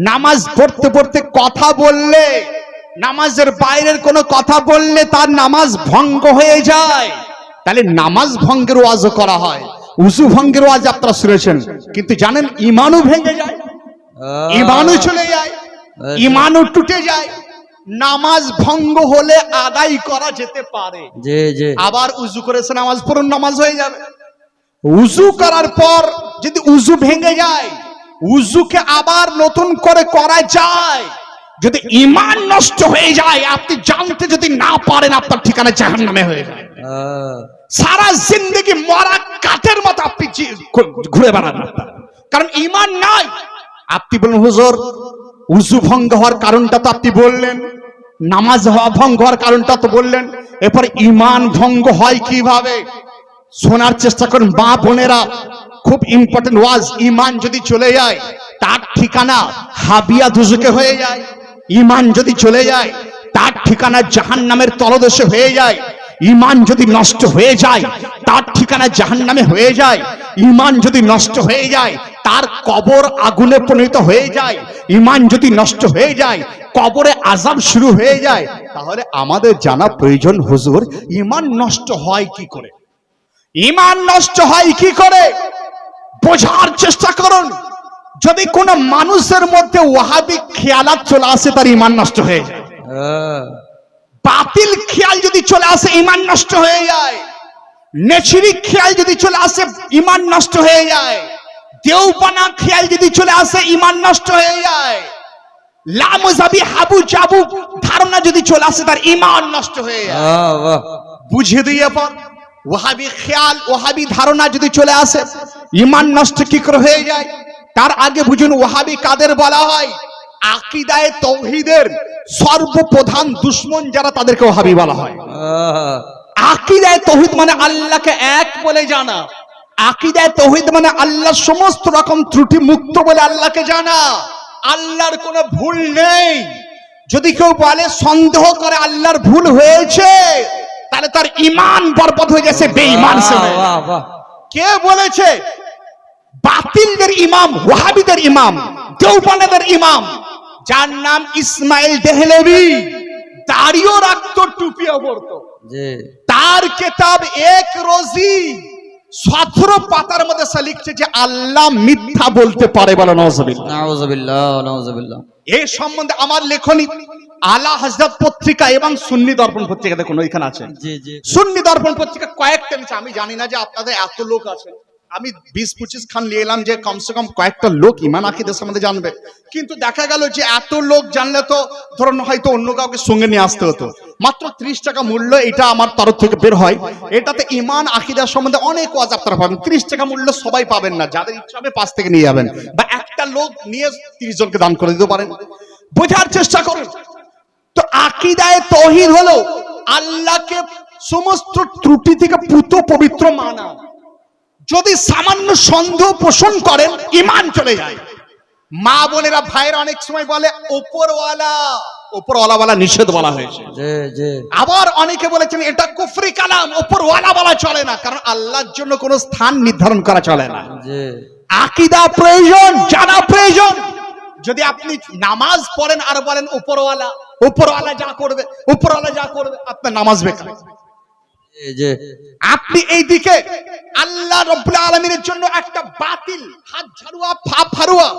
নামাজ পড়তে পড়তে কথা বললে, নামাজের বাইরের কোনো কথা বললে তার নামাজ ভঙ্গ হয়ে যায়। তাহলে নামাজ ভঙ্গের ওয়াজও করা হয়, উযু ভঙ্গের ওয়াজ আপনারা শুনেছেন, কিন্তু জানেন ঈমানও ভেঙে যায়, ঈমানও চলে যায়, ঈমানও টুটে যায়। নামাজ ভঙ্গ হলে আদায় করা যেতে পারে, আবার উযু করেছে নামাজ পড়ুন, নামাজ হয়ে যাবে। উযু করার পর যদি উযু ভেঙে যায়, উযুকে আবার নতুন করে করা যায়। যদি ঈমান নষ্ট হয়ে যায়, আপনি জানতে যদি না পারেন, আপনার ঠিকানা জাহান্নামে হয়ে যায়। সারা জিন্দেগি মরা কাঠের মতো আপনি ঘুরে বেড়ান, কারণ ঈমান নাই। আপনি বলুন হুজুর উযু ভঙ্গ হওয়ার কারণটা তো আপনি বললেন, নামাজ ভঙ্গ হওয়ার কারণটা তো বললেন, এরপর ঈমান ভঙ্গ হয় কিভাবে? শোনার চেষ্টা করুন মা বোনেরা, খুব ইম্পর্টেন্ট ওয়াজ। ঈমান যদি চলে যায়, তার ঠিকানা হাবিয়া দুজকে হয়ে যায়। ঈমান যদি চলে যায়, তার ঠিকানা জাহান্নামের তলদেশে হয়ে যায়। ঈমান যদি নষ্ট হয়ে যায়, তার ঠিকানা জাহান্নামে হয়ে যায়। ঈমান যদি নষ্ট হয়ে যায়, তার কবর আগুনে পরিণত হয়ে যায়। ঈমান যদি নষ্ট হয়ে যায়, কবরে আযাব শুরু হয়ে যায়। তাহলে আমাদের জানা প্রয়োজন হুজুর ঈমান নষ্ট হয় কি করে, ঈমান নষ্ট হয় কি করে বোঝার চেষ্টা করুন। যদি কোন মানুষের মধ্যে ওয়াহাবি খেয়ালাত চলে আসে, তার ঈমান নষ্ট হয়ে যায়। বাতিল খেয়াল যদি চলে আসে, ঈমান নষ্ট হয়ে যায়। নেচিরি খেয়াল যদি চলে আসে, ঈমান নষ্ট হয়ে যায়। দেওবানা খেয়াল যদি চলে আসে, ঈমান নষ্ট হয়ে যায়। লামজাবি হাবু জাবু ধারণা যদি চলে আসে, তার ঈমান নষ্ট হয়ে যায়। বুঝিয়ে দিয়ে পর ওয়াহাবি খেয়াল, ওয়াহাবি ধারণা যদি চলে আসে, ঈমান নষ্ট কি করে হয়ে যায়? তার আগে বুঝুন ওয়াহাবি কাদের বলা হয়? আকীদায়ে তাওহীদের সর্বপ্রধান দুশমন যারা, তাদেরকে ওয়াহাবি বলা হয়। আকীদায়ে তাওহীদ মানে আল্লাহকে এক বলে জানা, আকীদায়ে তাওহীদ মানে আল্লাহর সমস্ত রকম ত্রুটি মুক্ত বলে আল্লাহকে জানা, আল্লাহর কোনো ভুল নেই। যদি কেউ বলে সন্দেহ করে আল্লাহর ভুল হয়েছে, তাহলে তার ঈমান বরবাদ হয়ে যাচ্ছে, বেঈমান সে। কে বলেছে? বাতিলদের ইমাম, ওয়াহাবিদের ইমাম, দেওবন্দের ইমাম, যার নাম ইসমাইল দেহলেভি, দাড়িও রাখতো, টুপিও পরতো। তার কিতাব এক রোজি 17 পাতার মধ্যে সে লিখছে যে আল্লাহ মিথ্যা বলতে পারে। বলো নাউজুবিল্লাহ, নাউজুবিল্লাহ, নাউজুবিল্লাহ। এই সম্বন্ধে আমার লেখনী আলা হযরত পত্রিকা এবং সুন্নি দর্পণ পত্রিকা, দেখুন ওইখানে আছে। সুন্নি দর্পণ পত্রিকা কয়েকটা নিচে, আমি জানি না যে আপনাদের এত লোক আছে, আমি 20-25 খান নিয়ে এলাম যে কমসে কম কয়েকটা লোক ঈমান আকীদার সম্বন্ধে জানবে। কিন্তু দেখা গেল যে এত লোক জানলে তো ধরুন হয়তো অন্য কাউকে সঙ্গে নিয়ে আসতে হতো। মাত্র 30 টাকা মূল্য, এটা আমার তরফ থেকে বের হয়। এটাতে ঈমান আকীদার সম্বন্ধে অনেক ওয়াজ আপনারা পাবেন। 30 টাকা মূল্য সবাই পাবেন না, যাদের ইচ্ছা হবে 5 থেকে নিয়ে যাবেন, বা একটা লোক নিয়ে 30 জনকে দান করে দিতে পারেন। বোঝার চেষ্টা করুন। তো আকীদায়ে তাওহীদ হলো আল্লাহকে সমস্ত ত্রুটি থেকে পুত পবিত্র মানা। যদি সামান্য সন্দেহ পোষণ করেন, ঈমান চলে যায়। মা বোনেরা ভাইয়েরা অনেক সময় বলে উপরওয়ালা, উপরওয়ালা বলা নিষেধ বলা হয়েছে। আবার অনেকে বলেছেন এটা কুফরি কালাম, উপরওয়ালা বলা চলে না, কারণ আল্লাহর জন্য কোনো স্থান নির্ধারণ করা চলে না। আকীদা প্রয়োজন, জানা প্রয়োজন। যদি আপনি নামাজ পড়েন আর বলেন উপরওয়ালা, উপরওয়ালা যা করবে, উপরওয়ালা যা করবে, আপনার নামাজ বেকার। আপনি এই দিকে আল্লাহ রাব্বুল আলামিনের জন্য একটা বাতিল হাত ঝাড়ুয়া ফা ফারুয়া,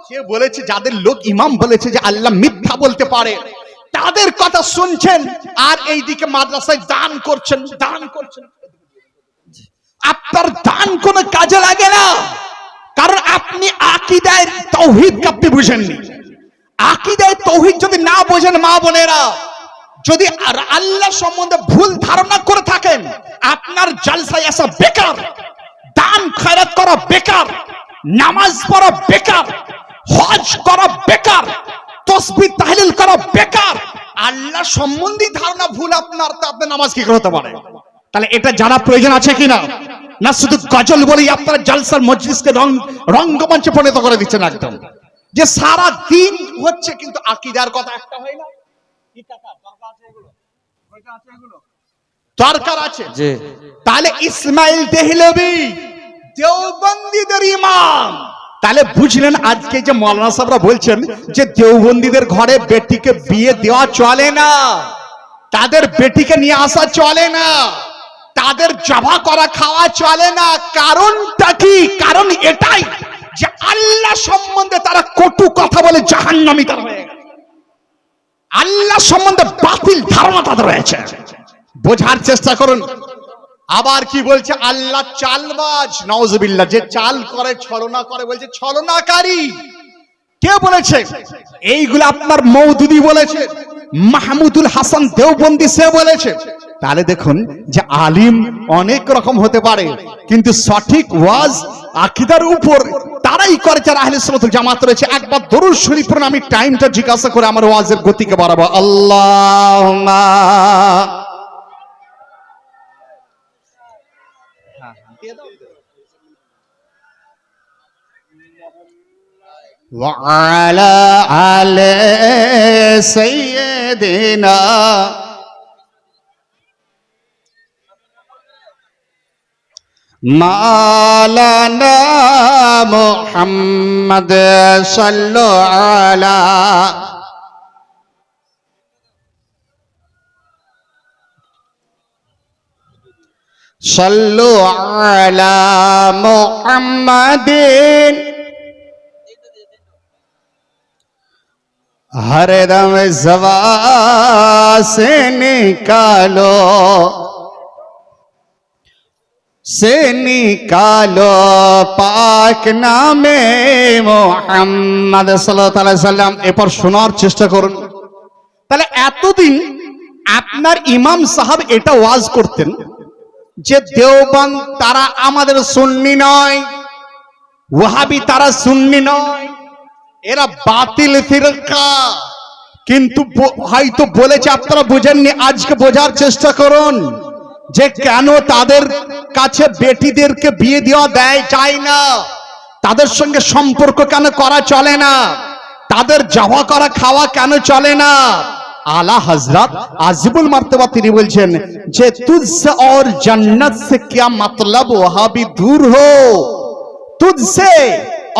সে বলেছে, যাদের লোক ইমাম বলেছে যে আল্লাহ মিথ্যা বলতে পারে, তাদের কথা শুনছেন আর এইদিকে মাদ্রাসায় দান করছেন। আপনার দান কোনো কাজে লাগে না, কারণ আপনি আকীদায় তাওহীদকে আপনি বুঝেননি। আকীদায় তাওহীদ যদি না বোঝেন মা বোনেরা, যদি আল্লাহ সম্বন্ধে ভুল ধারণা করে থাকেন, আপনার জলসায় আসা বেকার, দান খয়রাত করা বেকার, নামাজ পড়া বেকার, হজ করা বেকার, তাসবিহ তাহলিল করা বেকার। আল্লাহ সম্বন্ধে ধারণা ভুল আপনার, তা আপনার নামাজ কি করতে পারে? তাহলে এটা জানা প্রয়োজন আছে কিনা? না শুধু গজল বলেই আপনারা জলসার মজলিসকে রঙ্গমঞ্চে পরিণত করে দিচ্ছেন একদম, যে সারা দিন হচ্ছে কিন্তু আকীদার কথা একটা হয় না। কি টাকা দরকার আছে? এগুলো কয়টা আছে? এগুলো দরকার আছে। জি। তাহলে ইসমাইল দেহলভী দেওবন্দীদের ইমাম। তাহলে বুঝলেন আজকে যে মাওলানা সাহেবরা বলছেন যে দেওবন্দীদের ঘরে বেটিকে বিয়ে দেওয়া চলে না, তাদের বেটিকে নিয়ে আসা চলে না, তাদের জবা করা খাওয়া চলে না। কারণটা কি? কারণ এটাই যে আল্লাহ সম্বন্ধে তারা কটু কথা বলে জাহান্নামী তারা হয়ে গেছে। আল্লাহ সম্বন্ধে বাতিল ধারণা তাদের রয়েছে। বোঝার চেষ্টা করুন। আবার কি বলছে? আল্লাহ চালবাজ, নাউজুবিল্লাহ। যে চাল করে, ছলনা করে, বলছে ছলনাকারী। কে বলেছে? এইগুলো আপনার মওদুদি বলেছে, মাহমুদুল হাসান দেওবন্দি সে বলেছে। তাহলে দেখুন যে আলিম অনেক রকম হতে পারে, কিন্তু সঠিক ওয়াজ আকীদার উপর তারাই করে যারা আহলে সুন্নাত ওয়াল জামাত রয়েছে। একবার দরুদ শরীফ পড়ুন, আমি টাইমটা জিজ্ঞাসা করে আমার ওয়াজের গতিকে বাড়াবো। আল্লাহুম্মা ওয়া আলা আলি সাইয়্যিদিনা মাওলানা মুহাম্মদ সাল্লাল্লাহু আলা সাল্লু আলা মুহাম্মাদিন हरदम ज़बा से निकालो पाक नामे মুহাম্মদ সাল্লাল্লাহু আলাইহি সাল্লাম। এরপর শোনার চেষ্টা করুন। তাহলে এতদিন আপনার ইমাম সাহেব এটা ওয়াজ করতেন যে দেওবন্দ তারা আমাদের সুন্নি নয়, ওয়াহাবি তারা সুন্নি নয়, এরা বাতিল ফিরকা। কিন্তু হয়তো বলেছে আপনারা বুঝেননি। আজকে বোঝার চেষ্টা করুন যে কেন তাদের কাছে বেটিদেরকে বিয়ে দেওয়া যায় না, তাদের সঙ্গে সম্পর্ক কেন করা চলে না, তাদের জবা করা খাওয়া কেন চলে না। आला हजरत आजिबुल मर्तबा তিনি বলছেন যে तुझसे और जन्नत से क्या मतलब, वहां भी दूर हो। तुझसे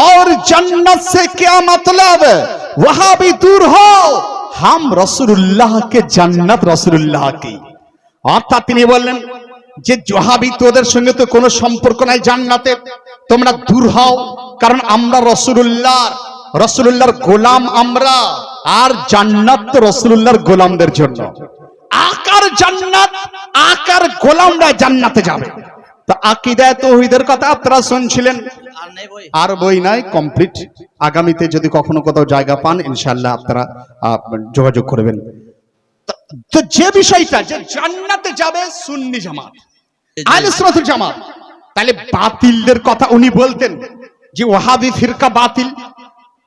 और जन्नत से क्या मतलब, वहां भी दूर हो। हम रसूलुल्लाह के जन्नत रसूलुल्लाह की। অর্থাৎ তিনি বললেন যে ওয়াহাবি তোদের সঙ্গে তো কোনো সম্পর্ক নাই জান্নাতে, তোমরা দূর হও, কারণ আমরা রসুলুল্লাহর গোলাম আমরা, আর জান্নাত তো রসুলুল্লাহর গোলামদের জন্য। আকার জান্নাত, আকার গোলামরা জান্নাতে যাবে। তো আকীদা তাওহীদের কথা আপনারা শুনছিলেন, আর বই নাই, কমপ্লিট। আগামীতে যদি কখনো কোথাও জায়গা পান ইনশাআল্লাহ আপনারা যোগাযোগ করবেন। তো যে বিষয়টা যে জান্নাতে যাবে সুন্নি জামাত, আহলে সুন্নাত ওয়াল জামাত, তাহলে বাতিলদের কথা উনি বলতেন যে ওয়াহাবি ফিরকা বাতিল,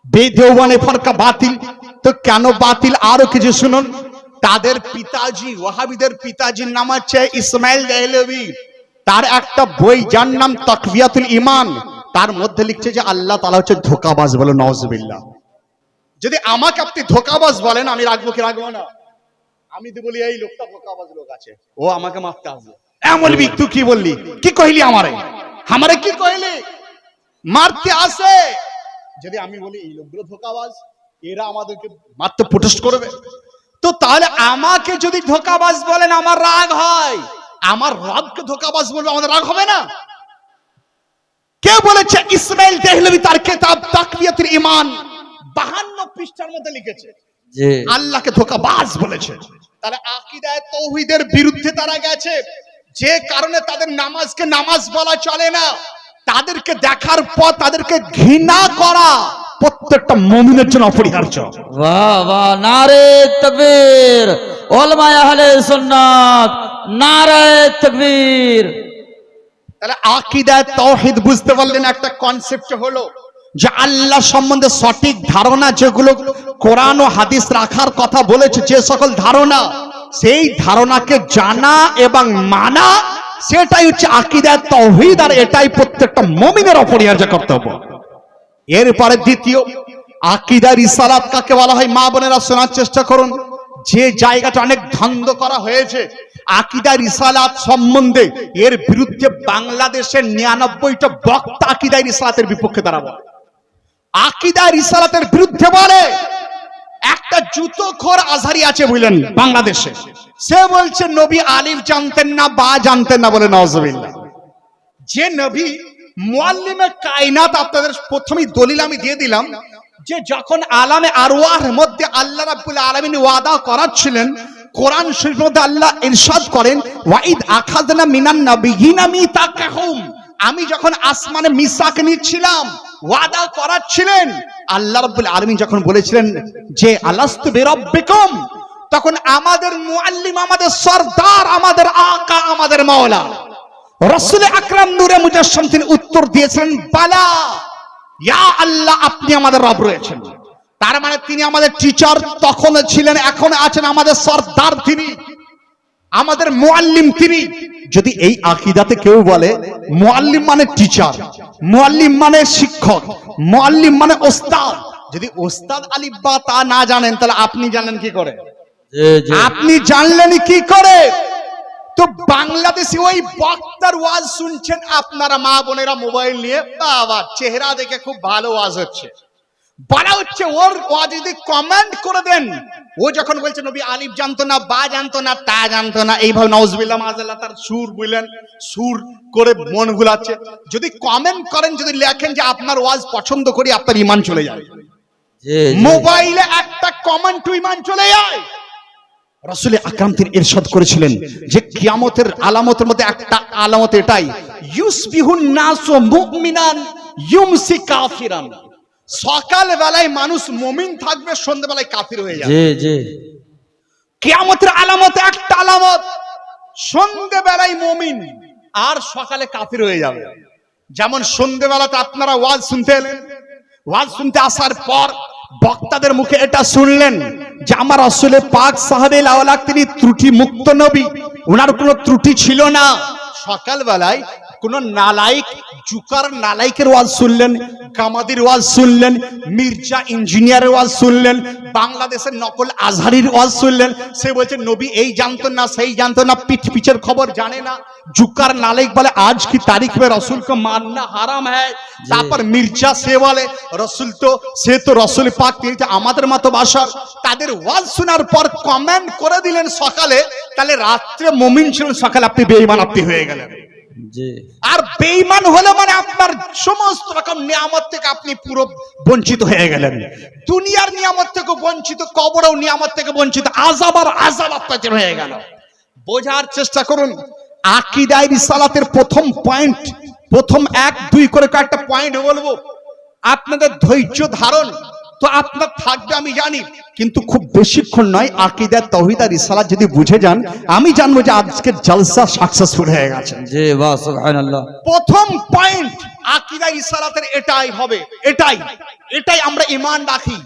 বেদেওয়ানে ফিরকা বাতিল। তো কেন বাতিল আরো কিছু শুনুন। তাদের পিতাজি, ওয়াহাবিদের পিতাজির নাম হচ্ছে ইসমাইল দেহলভী। তার একটা বই যার নাম তাকভিয়াতুল ঈমান, তার মধ্যে লিখছে যে আল্লাহ তাআলা হচ্ছে ধোঁকাবাজ। বলো নাউজুবিল্লাহ। যদি আমাকে আপনি ধোঁকাবাজ বলেন, আমি রাখবো কি রাখবো না? আমি তো বলি এই লোকটা ধোঁকাবাজ লোক আছে, ও আমাকে মারতে আসবে। এমন তুই কি বললি, কি কইলি আমারে কি কইলি, মারতে আসে। যদি আমি বলি এই লোকগুলো ধোঁকাবাজ, এরা আমাদেরকে মারতে প্রোটেস্ট করবে, তো তাহলে আমাকে যদি ধোঁকাবাজ বলেন আমার রাগ হয়, আমার রবকে ধোঁকাবাজ বলবে আমাদের রাগ হবে না? কে বলেছে? ইসমাইল দেহলভী তার কিতাব তাকভিয়াতুল ঈমান 52 পৃষ্ঠার মধ্যে লিখেছে। জি আল্লাহকে ধোঁকাবাজ বলেছে। তাহলে আকীদায়ে তাওহীদের বিরুদ্ধে তারা গেছে, যে কারণে তাদের নামাজকে নামাজ বলা চলে না। তাদেরকে দেখার পর তাদেরকে ঘৃণা করা প্রত্যেকটা মুমিনের জন্য অপরিহার্য। वाह वाह नारे तकबीर उलमाए अहले सुन्नत नारे तकबीर। তাহলে আকীদায়ে তাওহীদ বুঝতে পারলেন, একটা কনসেপ্ট হলো যে আল্লাহ সম্বন্ধে সঠিক ধারণা যেগুলো কোরআন ও হাদিস রাখার কথা বলেছে, যে সকল ধারণা, সেই ধারণাকে জানা এবং মানা, সেটাই হচ্ছে আকীদায়ে তাওহীদ, আর এটাই প্রত্যেকটা মুমিনের অপরিহার্য কর্তব্য। এরপরে দ্বিতীয়, আকীদা রিসালাত কাকে বলা হয়? মা বোনেরা শোনার চেষ্টা করুন, যে জায়গাটা অনেক ধান্দা করা হয়েছে আকীদা রিসালাত সম্বন্ধে, এর বিরুদ্ধে বাংলাদেশের 99টা বক্তা আকীদা রিসালাতের বিপক্ষে দাঁড়াবো। আকীদা রিসালাতের বিরুদ্ধে বলে একটা জুতোখোর আজহারি আছে বুঝলেন বাংলাদেশে, সে বলছে নবী আলিফ জানতেন না, বা জানতেন না, বলে নাউজুবিল্লাহ। যে নবী মুআল্লিমে কায়নাত, আপনাদের প্রথমেই দলিল আমি দিয়ে দিলাম, যে যখন আলামে আরওয়াহর মধ্যে আল্লাহ রাব্বুল আলামিন ওয়াদা করাচ্ছিলেন, কোরআন শরীফের মধ্যে আল্লাহ ইরশাদ করেন, ওয়াইদ আখাযনা মিনান নাবিয়িনা মিসাকাহুম, আমি যখন আসমানে মিসাক নিচ্ছিলাম, ওয়াদা করাচ্ছিলেন, আল্লাহ রাব্বুল আলামিন যখন বলেছিলেন যে আলাস্তু বিরাব্বিকুম, তখন আমাদের মুআল্লিম, আমাদের সরদার, আমাদের আকা, আমাদের মাওলা রাসূল আকরাম নূরে মুজাসসাম তিনি উত্তর দিয়েছিলেন, বালা ইয়া আল্লাহ, আপনি আমাদের রব রয়েছেন। তার মানে তিনি আমাদের টিচার তখন ছিলেন, এখন আছেন, আমাদের সরদার তিনি, আমাদের মুআল্লিম তিনি। যদি এই আকীদাতে কেউ বলে মুআল্লিম মানে টিচার, মুআল্লিম মানে শিক্ষক, মুআল্লিম মানে ওস্তাদ, যদি ওস্তাদ আলিফ বা তা না জানেন, তাহলে আপনি জানেন কি করে? জি জি আপনি জানলেনই কি করে? তো বাংলাদেশে ওই বক্তার ওয়াজ শুনছেন আপনারা মা বোনেরা মোবাইল নিয়ে, বাবা চেহারা দেখে খুব ভালো ওয়াজ হচ্ছে, বলা হচ্ছে ওর ওয়াজ যদি কমেন্ট করে দেন, ও যখন বলছে নবী আলিফ জানতো না, বা জানতো না, তা জানতো না, এইভাবে নাউজুবিল্লাহ মাযাল্লাহ, তার সুর বুঝলেন, সুর করে মন গুলাচ্ছে, যদি কমেন্ট করেন, যদি লেখেন যে আপনার ওয়াজ পছন্দ করি, আপনার ঈমান চলে যায়। জি মোবাইলে একটা কমেন্ট ঈমান চলে যায়। রাসূল আকরাম তিনি ইরশাদ করেছিলেন যে কিয়ামতের আলামতের মধ্যে একটা আলামত এটাই, ইউসবিহুন নাসু মুমিনান ইউমসি কাফিরান, সকাল বেলায় মানুষ মুমিন থাকবে, সন্ধ্যাবেলায় কাফির হয়ে যাবে। জি জি কিয়ামতের আলামত একটা আলামত, সন্ধ্যাবেলায় মুমিন আর সকালে কাফির হয়ে যাবে। যেমন সন্ধ্যাবেলাতে আপনারা ওয়াজ শুনতে এলেন, ওয়াজ শুনতে আসার পর বক্তাদের মুখে এটা শুনলেন যে আমার রাসূল পাক সাহাবে লাওলাক তিনি ত্রুটি মুক্ত নবী, ওনার কোনো ত্রুটি ছিল না। সকালবেলায় কোন নালাইক, জুকার নালাইকের ওয়াজ শুনলেন, কামাদির ওয়াজ শুনলেন, মির্জা ইঞ্জিনিয়ারের ওয়াজ শুনলেন, বাংলাদেশের নকল আজহারির ওয়াজ শুনলেন, সে বলছে নবী এই জানতো না, সেই জানতো না, পিঠ পিছের খবর জানে না। জুকার নালাইক বলে আজ কি তারিখ মে রসুল को मानना হারাম है। তারপর মির্জা সে বলে রসুল তো, সে তো রসুল পাক, তিনি তো আমাদের মতো বাসার। তাদের ওয়াজ শোনার পর কমেন্ট করে দিলেন সকালে, তাহলে রাত্রে মুমিন ছিলেন, সকালে আপনি বেঈমান আপনি হয়ে গেলেন। জি আর বেঈমান হলে মানে আপনার সমস্ত রকম নিয়ামত থেকে আপনি পুরো বঞ্চিত হয়ে গেলেন, দুনিয়ার নিয়ামত থেকে বঞ্চিত, কবরেও নিয়ামত থেকে বঞ্চিত, আযাব আর আযাব আপনাদের হয়ে গেল। বোঝার চেষ্টা করুন, আকীদায়ে রিসালাতের প্রথম পয়েন্ট, প্রথম 1-2 করে কয়েকটা পয়েন্ট বলবো, আপনাদের ধৈর্য ধারণ তো আপনার থাকবে আমি জানি, কিন্তু খুব বেশিক্ষণ নয়। আকীদা তাওহীদ আর রিসালাত যদি বুঝে যান, আমি জানবো যে আজকের জলসা সাকসেসফুল হয়ে গেছে। জি বাহ সুবহানাল্লাহ। প্রথম পয়েন্ট আকীদা রিসালাতের এটাই হবে, এটাই আমরা ঈমান রাখি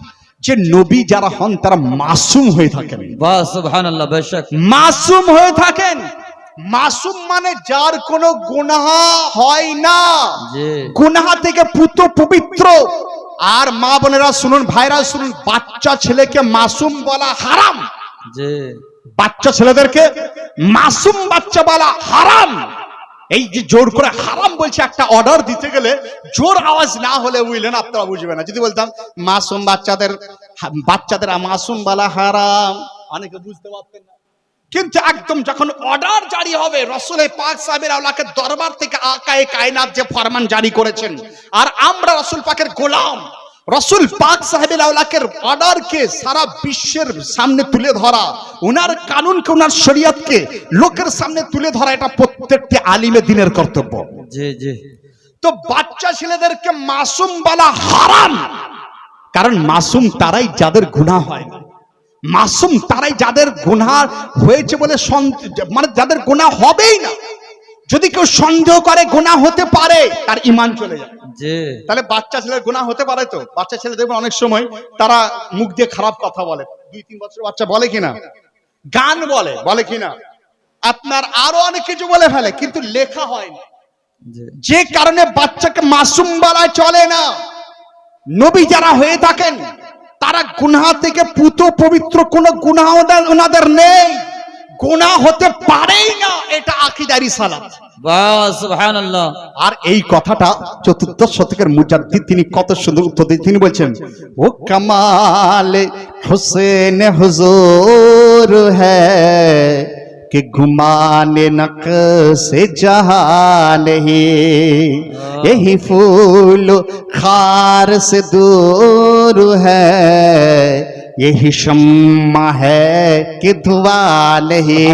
যে নবী যারা হন তারা মাসুম হয়ে থাকেন। বাহ সুবহানাল্লাহ, বেশক মাসুম হয়ে থাকেন। মাসুম মানে যার কোনো গুনাহ হয় না, জি গুনাহ থেকে পুত পবিত্র। আর মা বোনেরা শুনুন, ভাইরা শুনুন, বাচ্চা ছেলেকে মাসুম বলা হারাম। জি বাচ্চা ছেলেদেরকে মাসুম বাচ্চা বলা হারাম। এই যে জোর করে হারাম বলছে, একটা অর্ডার দিতে গেলে জোর আওয়াজ না হলে বুঝলেন আপনারা বুঝবেন না। যদি বলতাম মাসুম বাচ্চাদের মাসুম বলা হারাম, অনেকে বুঝতে পারতেন না। কিন্তু একদম যখন অর্ডার জারি হবে, রাসূল পাক সাহেবের আওলাকে দরবার থেকে আকায়ে কায়নাত যে ফরমান জারি করেছেন, আর আমরা রাসূল পাকের গোলাম, রসুল পাক সাহেবের আওলাকের অর্ডারকে সারা বিশ্বের সামনে তুলে ধরা, ওনার কানুনকে, ওনার শরীয়তকে লোকের সামনে তুলে ধরা, এটা প্রত্যেকটি আলিমে দিনের কর্তব্য। জি জি। তো বাচ্চা ছেলেদেরকে মাসুম বলা হারাম, কারণ মাসুম তারাই যাদের গুনাহ হয় না, মাসুম তারাই যাদের গুনাহ হয়েছে বলে মানে যাদের গুনাহ হবেই না। যদি কেউ সন্দেহ করে গুনাহ হতে পারে, তার ঈমান চলে যায়। জি। তাহলে বাচ্চা ছেলের গুনাহ হতে পারে তো? বাচ্চা ছেলে দেখবেন অনেক সময় তারা মুখ দিয়ে খারাপ কথা বলে, 2-3 বছরের বাচ্চা বলে কিনা, গান বলে কিনা, আপনার আরো অনেক কিছু বলে ফেলে, কিন্তু লেখা হয় না। যে কারণে বাচ্চাকে মাসুম বলা চলে না। নবী যারা হয়ে থাকেন তারা গুনাহ থেকে পুত পবিত্র, কোনো গুনাহ ওনাদের নেই, গুনাহ হতে পারেই না, এটা আকীদা রিসালাত। বাহ সুবহানাল্লাহ। আর এই কথাটা চতুর্দশ শতকের মুজাদ্দিদ তিনি কত সুন্দর উত্তর দিয়ে তিনি বলছেন, ও কামালে হুসেন হুজুর হ্যায় कि घुमाने नक्शे जहां नहीं, यही फूल खार से दूर है, यही शम्मा है कि धुआं नहीं।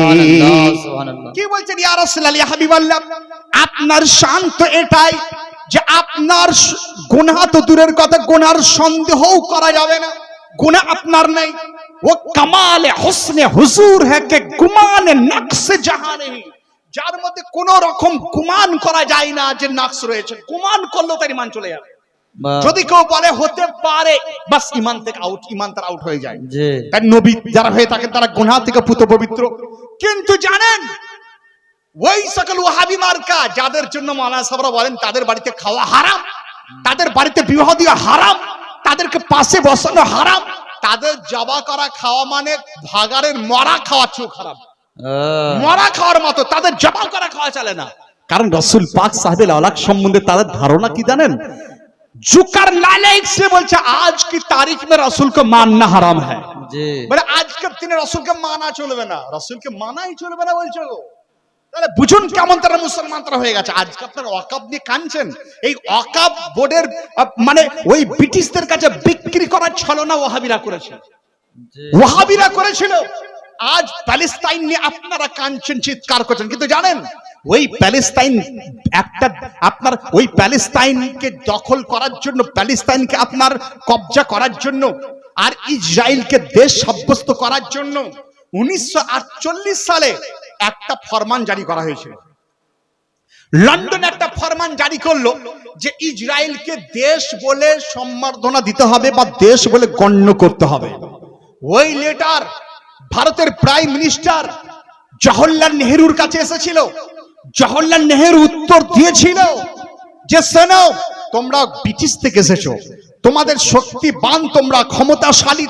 কি বলছেন ইয়া রাসূলুল্লাহ, ইয়া হাবিবাল্লাহ, আপনার শান তো এটাই যে আপনার গুনাহ তো দূরের কথা, গুনাহর সন্দেহও করা যাবে না, গুনাহ আপনার নেই। वो कमाल हुस्ने हुजूर है कि गुमान नक्श जहां नहीं, যার মধ্যে কোন রকম গুমান করা যায় না যে নকশ রয়েছে, গুমান করলেও তার ঈমান চলে যাবে। যদি কেউ বলে হতে পারে, বাস ঈমান থেকে আউট, ঈমান তার আউট হয়ে যায়। তাই নবী যারা হয়ে থাকে তারা গুনাহ থেকে পুত পবিত্র। কিন্তু জানেন ওই সকল ওয়াহাবি মার্কা যাদের জন্য মাওলানা সাহেবরা বলেন তাদের বাড়িতে খাওয়া হারাম, তাদের বাড়িতে বিবাহ দেওয়া হারাম, তাদেরকে পাশে বসানো হারাম, তাদের জবা করা খাওয়া মানে ভাগাড়ের মরা খাওয়া চেয়েও খারাপ, মরা খাওয়ার মতো, তাদের জবা করা খাওয়া চলে না। কারণ রাসূল পাক সাহেবের আওলাদ সম্বন্ধে তাদের ধারণা কি জানেন? जुकर नालायक से बोलছে आज की तारीख में रसूल को मानना हराम है। বলে আজকের দিনে রসুলকে মানা চলবে না, রসুলকে মানাই চলবে না বলছো। তাহলে বুঝুন কেমন তারা মুসলমান তারা হয়ে গেছে। আজকে আপনারা ওয়াকাব নিয়ে কাঁদছেন, এই ওয়াকাব বোর্ডের মানে ওই ব্রিটিশদের কাছে বিক্রি করার ছলনা ওয়াহাবিরা করেছে, ওয়াহাবিরা করেছিল। আজ প্যালেস্তাইন নিয়ে আপনারা কাঁদছেন, চিৎকার করছেন, কিন্তু জানেন ওই প্যালেস্তাইন একটা আপনার ওই প্যালেস্তাইনকে দখল করার জন্য, প্যালেস্তাইনকে আপনার কবজা করার জন্য আর ইসরায়েলকে দেশ সাব্যস্ত করার জন্য 1948 সালে একটা ফরমান জারি করা হয়েছিল। লন্ডন একটা ফরমান জারি করলো যে ইসরায়েলকে দেশ বলে সম্বর্ধনা দিতে হবে বা দেশ বলে গণ্য করতে হবে। ওই লেটার ভারতের প্রাইম মিনিস্টার জওহরলাল নেহরুর কাছে এসেছিল। জওহরলাল নেহরু উত্তর দিয়েছিল যে শোনো, তোমরা ব্রিটিশ থেকে এসেছো, তোমাদের শক্তিবান, তোমরা ক্ষমতাশালী,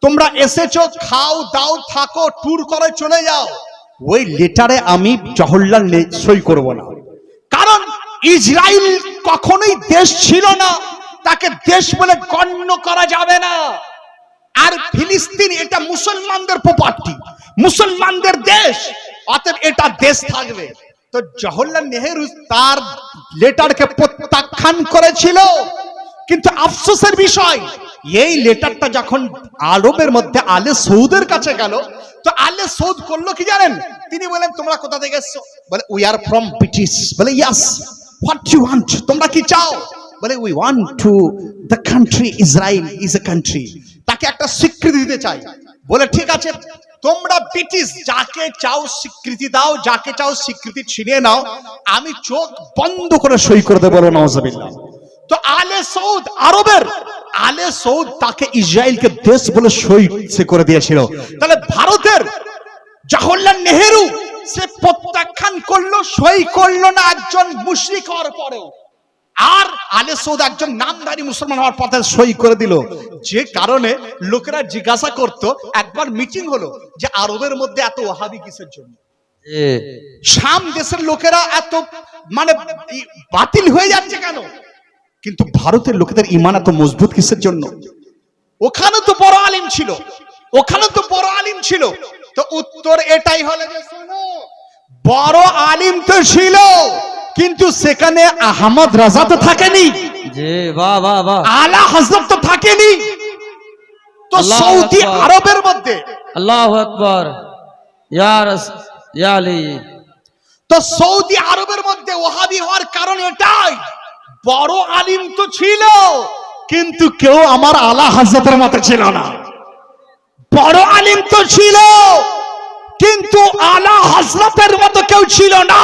তোমরা এসেছো, খাও দাও থাকো, ট্যুর করে চলে যাও। ওই লেটারে আমি জওহরলাল সই করব না, কারণ ইসরায়েল কখনোই দেশ ছিল না, তাকে দেশ বলে গণ্য করা যাবে না। আর ফিলিস্তিন এটা মুসলমানদের প্রপার্টি, মুসলমানদের দেশ, অতএব এটা দেশ থাকবে। তো জওহরলাল নেহরু তার লেটারকে প্রত্যাখ্যান করেছিল। কিন্তু আফসোসের বিষয়, এই লেটারটা যখন আরবের মধ্যে আলে সৌদের কাছে গেল, তো আলে সৌদ করলো কি জানেন? তিনি বলেন তোমরা কোথা থেকে এসছো? বলে উই আর ফ্রম ব্রিটিশ। বলে ইয়েস, হোয়াট ইউ ওয়ান্ট, তোমরা কি চাও? বলে we want to the country Israel is a country, তাকে একটা স্বীকৃতি দিতে চাই। বলে ঠিক আছে, তোমরা ব্রিটিশ যাকে চাও স্বীকৃতি দাও, যাকে চাও স্বীকৃতি ছিনিয়ে নাও, আমি চোখ বন্ধ করে সই করে দেব। বলো নাউজুবিল্লাহ। তো আলে সৌদ, আরবের আলে সৌদ তাকে ইসরায়েলকে দেশ বলে সই সে করে দিয়েছিল। তাহলে ভারতের জওহরলাল নেহরু সে প্রত্যাখ্যান করলো, সই করলো না একজন মুশরিক হওয়ার পরেও, আর আলে সৌদ একজন নামধারী মুসলমান হওয়ার পথে সই করে দিল। যে কারণে লোকেরা জিজ্ঞাসা করত, একবার মিটিং হলো যে আরবের মধ্যে এত ওয়াহাবি কিসের জন্য, শাম দেশের লোকেরা এত মানে বাতিল হয়ে যাচ্ছে কেন, কিন্তু ভারতের লোকেদের ঈমান এত মজবুত কিসের জন্য? ওখানে তো বড় আলিম ছিল, ওখানে তো বড় আলিম ছিল। তো উত্তর এটাই হলো যে শোনো, বড় আলিম তো ছিল, কিন্তু সেখানে আহমদ রাজা তো থাকেনি। জি বাহ বাহ বাহ আলা হযরত তো থাকেনি, তো আল্লাহু সৌদি আকবার। আরবের মধ্যে, আল্লাহু আকবার ইয়া আলী তো সৌদি আরবের মধ্যে ওহাবি হওয়ার কারণ এটাই, বড় আলিম তো ছিল কিন্তু কেউ আমার আলা হযরতের মতো ছিল না। বড় আলিম তো ছিল কিন্তু আলা হযরতের মতো কেউ ছিল না।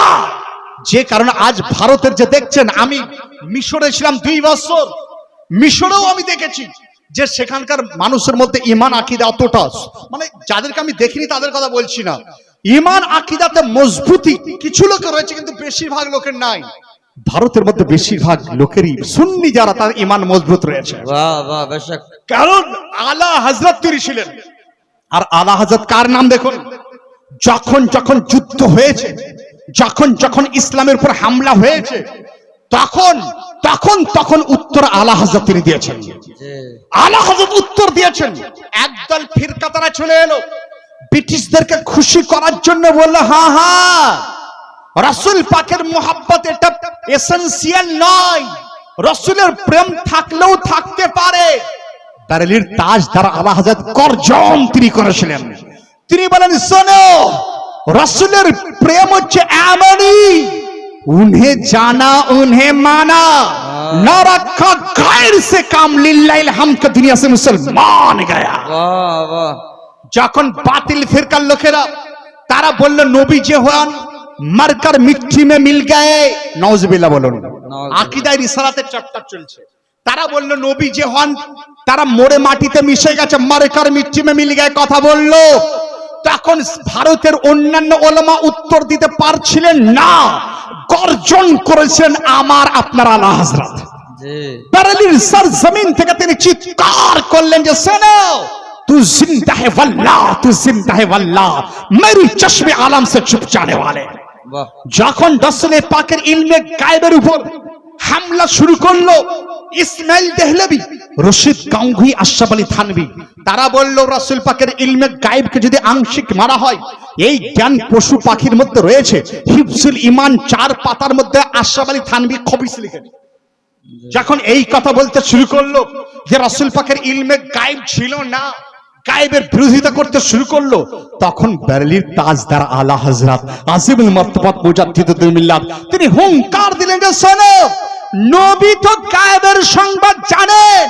যে কারণে আজ ভারতের যে দেখছেন, আমি মিশরে ছিলাম 2 বছর, মিশরেও আমি দেখেছি যে সেখানকার মানুষের মধ্যে ঈমান আকীদা অতটা, মানে যাদেরকে আমি দেখিনি তাদের কথা বলছি না, ঈমান আকীদাতে মজবুতি কিছু লোকের রয়েছে কিন্তু বেশিরভাগ লোকের নাই। ভারতের মধ্যে বেশিরভাগ লোকেরই সুন্নি যারা, তার ঈমান মজবুত রয়েছে, বাহ বাহ বেশক কারণ আলা হযরত তিনি ছিলেন। আর আলা হযরত কার নাম দেখুন, যখন যখন যুদ্ধ হয়েছে, যখন যখন ইসলামের উপর হামলা হয়েছে, তখন তখন তখন উত্তর আলা হযরত তিনি দিয়েছেন। জি আলা হযরত উত্তর দিয়েছেন। একদল ফিরকা তারা চলে এলো ব্রিটিশদেরকে খুশি করার জন্য, বলল হ্যাঁ হ্যাঁ রাসূল পাকের মুহাব্বত এটা এসেনশিয়াল নয়, রাসূলের প্রেম থাকলেও থাকতে পারে। বারেলির তাজদার আলা হযরত গর্জন তিনি করেছিলেন। তিনি বলেন শোনো, রাসূলের প্রেম হচ্ছে এমনই, उन्हें जाना उन्हें माना, न रखा गैर से काम, लिल्लाहिल हम्द का दुनिया से मुसलमान गया। বাহ বাহ যখন বাতিল ফিরকার লোকেরা তারা বলল নবী যে হন মারকার মিট্টি মে মিল গয়ে, নাউজুবিল্লাহ বলুন, আকীদায় রিসালাতের চর্চা চলছে, তারা বলল নবী যে হন তারা মোড়ে মাটিতে মিশে গেছে, মারকার মিট্টি মে মিল গয়ে কথা বলল। তখন ভারতের অন্যান্য ওলামা উত্তর দিতে পারছিলেন না, গর্জন করেছেন আমার আপনার আলা হযরত। জি বারেলির সরজমিন থেকে তিনি চিৎকার করলেন যে শোনো, तू जिंदा है वल्लाह, तू जिंदा है वल्लाह, मेरी चश्मे आलम से छुप जाने वाले। বাহ যখন রাসূলে পাকের ইলমে গায়েবের উপর হামলা শুরু করলো, ইসমাইল দেহলভী, রশিদ গাঙ্গুহি, আশরাফ আলী থানভী, তারা বলল রাসূল পাকের ইলমে গায়েবকে যদি আংশিক মারা হয়, এই জ্ঞান পশু পাখির মধ্যে রয়েছে। হিফজুল ঈমান 4 পাতার মধ্যে আশরাফ আলী থানভী খবিস লিখেন। যখন এই কথা বলতে শুরু করলো যে রাসূল পাকের ইলমে গায়েব ছিল না, গায়েবের বিরোধিতা করতে শুরু করলো, তখন বারেলির তাজদার আলা হযরত আজিমুল মারতাবাত মুজাদ্দিদুল মিল্লাত তিনি হুঙ্কার দিলেন যে শোনো, নবী তো গায়েবের সংবাদ জানেন,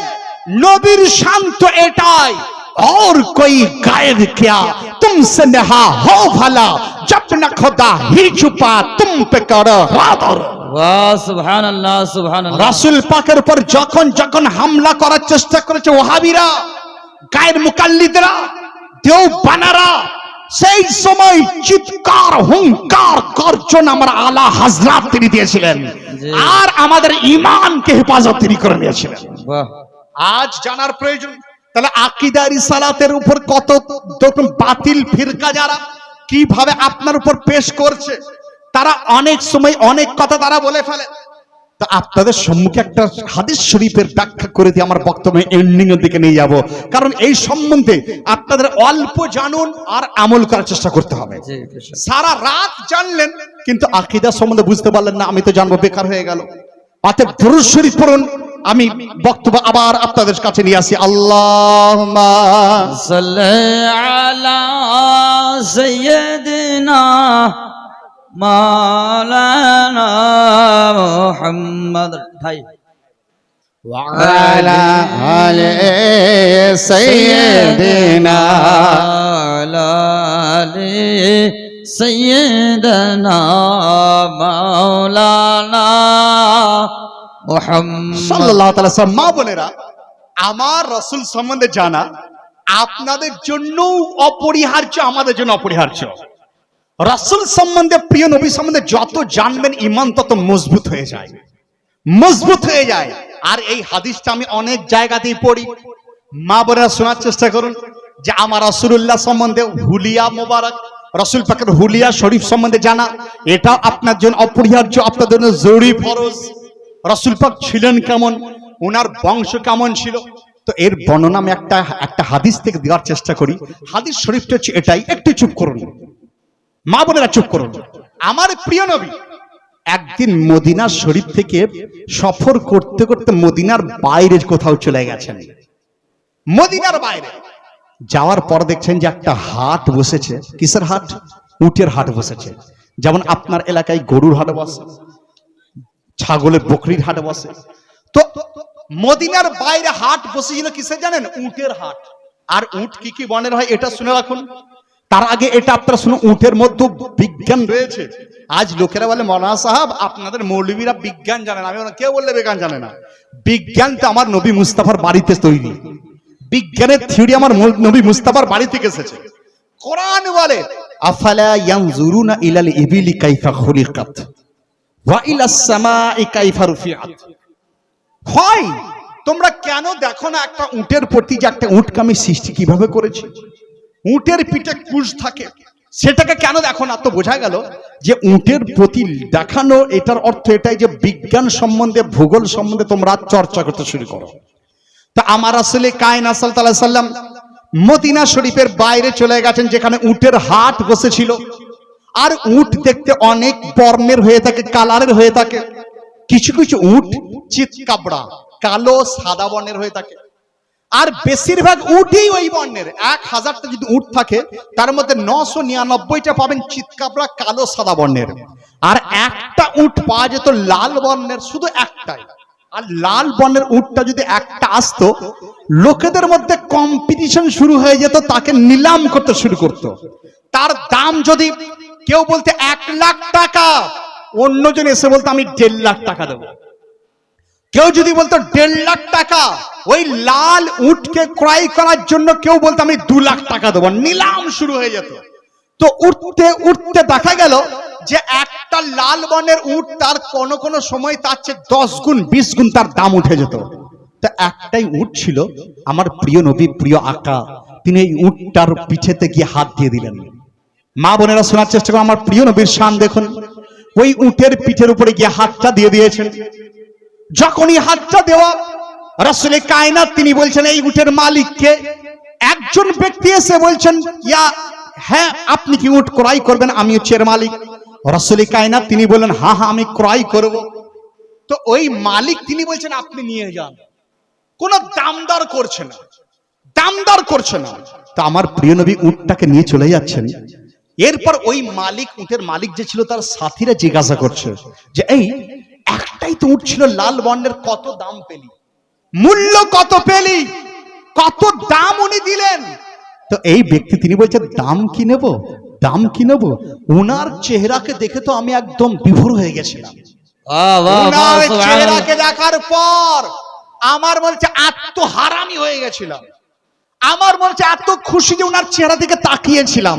নবীর শান তো এটাই, और कोई गायब क्या तुमसे नहा हो भला, जब न खुदा ही छुपा तुम पे करो रादर। বাহ সুবহানাল্লাহ সুবহানাল্লাহ রাসূল পাকের উপর যখন যখন হামলা করার চেষ্টা করেছে ওয়াহাবিরা, গায়ের মুকাল্লিদরা, দেওবানারা, সেই সময় চিৎকার হুঙ্কার গর্জন আমার আলা হযরত তিনি দিয়েছিলেন, আর আমাদের ঈমানকে হেফাজত তিনি করে নিয়েছিলেন। বাহ আজ জানার প্রয়োজন, তাহলে আকীদা রিসালাতের উপর কত রকম বাতিল ফিরকা যারা কিভাবে আপনার উপর পেশ করছে, তারা অনেক সময় অনেক কথা তারা বলে ফেলে। তো আপনাদের সম্মুখে একটা হাদিস শরীফের ব্যাখ্যা করে দিয়ে আমার বক্তব্য এন্ডিং এর দিকে নিয়ে যাব, কারণ এই সম্বন্ধে আপনাদের অল্প জানুন আর আমল করার চেষ্টা করতে হবে। জি বেশক সারা রাত জানলেন কিন্তু আকীদা সম্বন্ধে বুঝতে পারলেন না, আমি তো জানবো, বেকার হয়ে গেল। অতএব দুরূদ শরীফ পড়ুন। আমি বক্তব্য আবার আপনাদের কাছে নিয়ে আসি। আল্লাহুম্মা সাল্লি আলা সাইয়্যিদিনা মাওলানা মুহাম্মদ ভাই وعلى آل سيدنا سيدنا مولانا محمد সাল্লাল্লাহু তাআলা সাল্লাম। মা বোনেরা, আমার রাসূল সম্বন্ধে জানা আপনাদের জন্য অপরিহার্য, আমাদের জন্য অপরিহার্য। রাসূল সম্বন্ধে, প্রিয় নবী সম্বন্ধে যত জানবেন ঈমান তত মজবুত হয়ে যায়, মজবুত হয়ে যায়। আর এই হাদিসটা আমি অনেক জায়গাতেই পড়ি, মা বোনেরা শোনার চেষ্টা করুন যে আমার রাসূলুল্লাহ সম্বন্ধে হুলিয়া মোবারক, রাসূল পাকের হুলিয়া শরীফ সম্বন্ধে জানা, এটা আপনার জন্য অপরিহার্য, আপনাদের জন্য জরুরি ফরজ। রাসূল পাক ছিলেন কেমন, ওনার বংশ কেমন ছিল, তো এর বর্ণনা আমি একটা হাদিস থেকে দেওয়ার চেষ্টা করি। হাদিস শরীফটা হচ্ছে এটাই, একটু চুপ করুন মা বোনেরা, চুপ করুন। আমার প্রিয় নবী একদিন মদিনা শরীফ থেকে সফর করতে করতে মদিনার বাইরে কোথাও চলে গেছেন। মদিনার বাইরে যাওয়ার পর দেখছেন যে একটা হাট বসেছে। কিসের হাট? উটের হাট বসেছে। যেমন আপনার এলাকায় গরুর হাট বসে, ছাগলের বকরির হাট বসে। তো মদিনার বাইরে হাট বসেছিল কিসের জানেন? উটের হাট। আর উট কি কি বর্ণের হয় এটা শুনে রাখুন। তার আগে এটা আপনারা শুনুন, উটের মধ্যে বিজ্ঞান রয়েছে। আজ লোকেরা বলে মৌলানা সাহেব আপনাদের মৌলবীরা বিজ্ঞান জানে না। আমি বললাম কেউ বললে বিজ্ঞান জানে না? বিজ্ঞান তো আমার নবী মুস্তাফার বাড়িতে তৈরি। বিজ্ঞানের থিওরি আমার নবী মুস্তাফার বাড়ি থেকে এসেছে। কোরআন বলে আফালা ইয়ানজুরুনা ইলাল ইবিলি কাইফা খুলিকাত ওয়া ইলাস সামাই কাইফা রুফিআত। হয় তোমরা কেন দেখো না একটা উটের প্রতি যে একটা উটকে আমি সৃষ্টি কিভাবে করেছি? উটের পিঠে কুশ থাকে, সেটাকে কেন দেখো না? তো বোঝা গেল যে উটের প্রতি দেখানো এটার অর্থ এটাই যে বিজ্ঞান সম্বন্ধে ভূগোল সম্বন্ধে তোমরা চর্চা করতে শুরু করো। তা আমার আসলে কায়নাত সাল্লাল্লাহু আলাইহি সাল্লাম মদিনা শরীফের বাইরে চলে গেছেন, যেখানে উটের হাট বসেছিল। আর উট দেখতে অনেক বর্ণের হয়ে থাকে, কালারের হয়ে থাকে। কিছু কিছু উট চিতকাবড়া কালো সাদা বর্ণের হয়ে থাকে, আর বেশিরভাগ উটই ওই বর্ণের। 1000টা যদি উট থাকে তার মধ্যে 999টা পাবেন চিতকাবড়া কালো সাদা বর্ণের। আর একটা উট পাওয়া যেত লাল বর্ণের, শুধু একটাই। আর লাল বর্ণের উটটা যদি একটা আসতো, লোকেদের মধ্যে কম্পিটিশন শুরু হয়ে যেত, তাকে নিলাম করতে শুরু করতো। তার দাম যদি কেউ বলতে 1 লাখ টাকা, অন্যজন এসে বলতো আমি 1.5 লাখ টাকা দেবো। কেউ যদি বলতো 1.5 লাখ টাকা, ওই লাল উটকে ক্রয় করার জন্য কেউ বলতো আমি 2 লাখ টাকা দেবো। নিলাম শুরু হয়ে যেত। তো উঠতে উঠতে দেখা গেল যে একটা লাল বর্ণের উট তার কোন সময় তার চেয়ে 10 গুণ 20 গুণ তার দাম উঠে যেত। তা একটাই উট ছিল, আমার প্রিয় নবী প্রিয় আকা, তিনি এই উটটার পিঠেতে গিয়ে হাত দিয়ে দিলেন। মা বোনেরা শোনার চেষ্টা করুন, আমার প্রিয় নবীর শান দেখুন। ওই উটের পিঠের উপরে গিয়ে হাতটা দিয়ে দিয়েছেন। যখনই হাতটা দেওয়া, রাসূলে কায়নাত তিনি বলছেন এই উটের মালিককে। একজন ব্যক্তি এসে বলছেন ইয়া হ্যাঁ আপনি কি উট ক্রয় করবেন? আমি হচ্ছে এর মালিক। রাসূলে কায়নাত তিনি বললেন হ্যাঁ হ্যাঁ আমি ক্রয় করব। তো ওই মালিক তিনি বলছেন আপনি নিয়ে যান। কোনো দামদার করছে না, দামদার করছে না। তা আমার প্রিয় নবী উটটাকে নিয়ে চলে যাচ্ছেন। এরপর ওই মালিক, উটের মালিক যে ছিল, তার সাথীরা জিজ্ঞাসা করছে যে এই একটাই তো উট ছিল লাল বর্ণের, কত দাম পেলি? মূল্য কত পেলি? কত দাম উনি দিলেন? তো এই ব্যক্তি তিনি বলছেন দাম কি নেব, দাম কি নেব? উনার চেহারাকে দেখে তো আমি একদম বিভোর হয়ে গেছিলাম। উনার চেহারাকে দেখার পর আমার মনে হচ্ছে আত্মহারামি হয়ে গেছিলাম। আমার মনে হচ্ছে এত খুশি যে উনার চেহারা দিকে তাকিয়েছিলাম।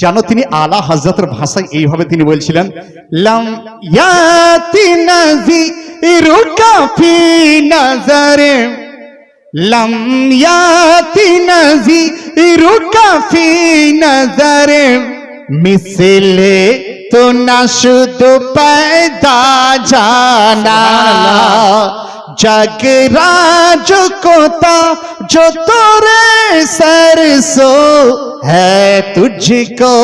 জানো তিনি আলা হযরতের ভাষায় এইভাবে তিনি বলছিলেন লাম ইয়াতি নাযিরুকা ফি নজরে, লাম ইয়াতি নাযিরুকা ফি নজরে, মিসলে তো না শুধু पैदा जाना, जगराज कोता जो तोरे सरसो है, तुझको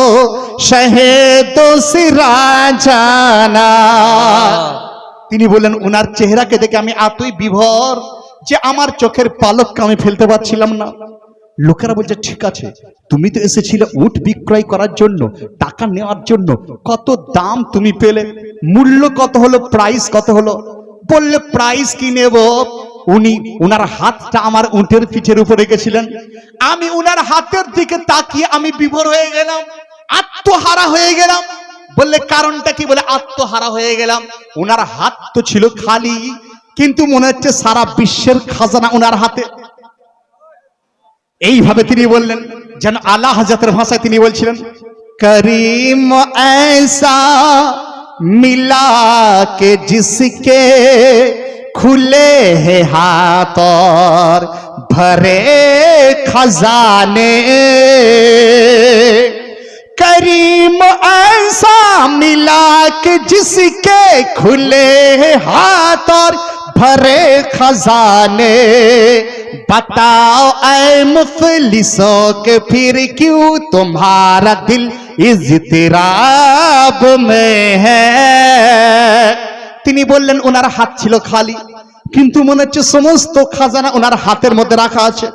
शहेदो सिरा जाना। তিনি বললেন উনার চেহারাকে দেখে আমি এতই বিভোর যে আমার চোখের পালককে আমি ফেলতে পারছিলাম না। লোকেরা বলছে ঠিক আছে, তুমি তো এসেছিলে উট বিক্রয় করার জন্য, টাকা নেওয়ার জন্য, কত দাম তুমি পেলে? মূল্য কত হলো? প্রাইস কত হলো? বললে প্রাইস কি নেব? উনি উনার হাতটা আমার উটের পিঠের উপর রেখেছিলেন। আমি উনার হাতের দিকে তাকিয়ে আমি বিভোর হয়ে গেলাম, আত্মহারা হয়ে গেলাম। বললে কারণটা কি? বলে আত্মহারা হয়ে গেলাম, উনার হাত তো ছিল খালি, কিন্তু মনে হচ্ছে সারা বিশ্বের খাজানা উনার হাতে। এইভাবে তিনি বললেন যেন আলা হযরতের ভাষায় তিনি বলছিলেন करीम ऐसा मिला के जिसके खुले हैं हाथ और भरे खजाने, करीम ऐसा मिला के जिसके खुले हैं हाथ और भरे खजाने बताओ ऐ मुफलिसों के फिर क्यों तुम्हारा दिल इज़्तिराब में है। তিনি বললেন ওনার হাত ছিল খালি, কিন্তু মনে হচ্ছে সমস্ত খাজানা ওনার হাতের মধ্যে রাখা আছে।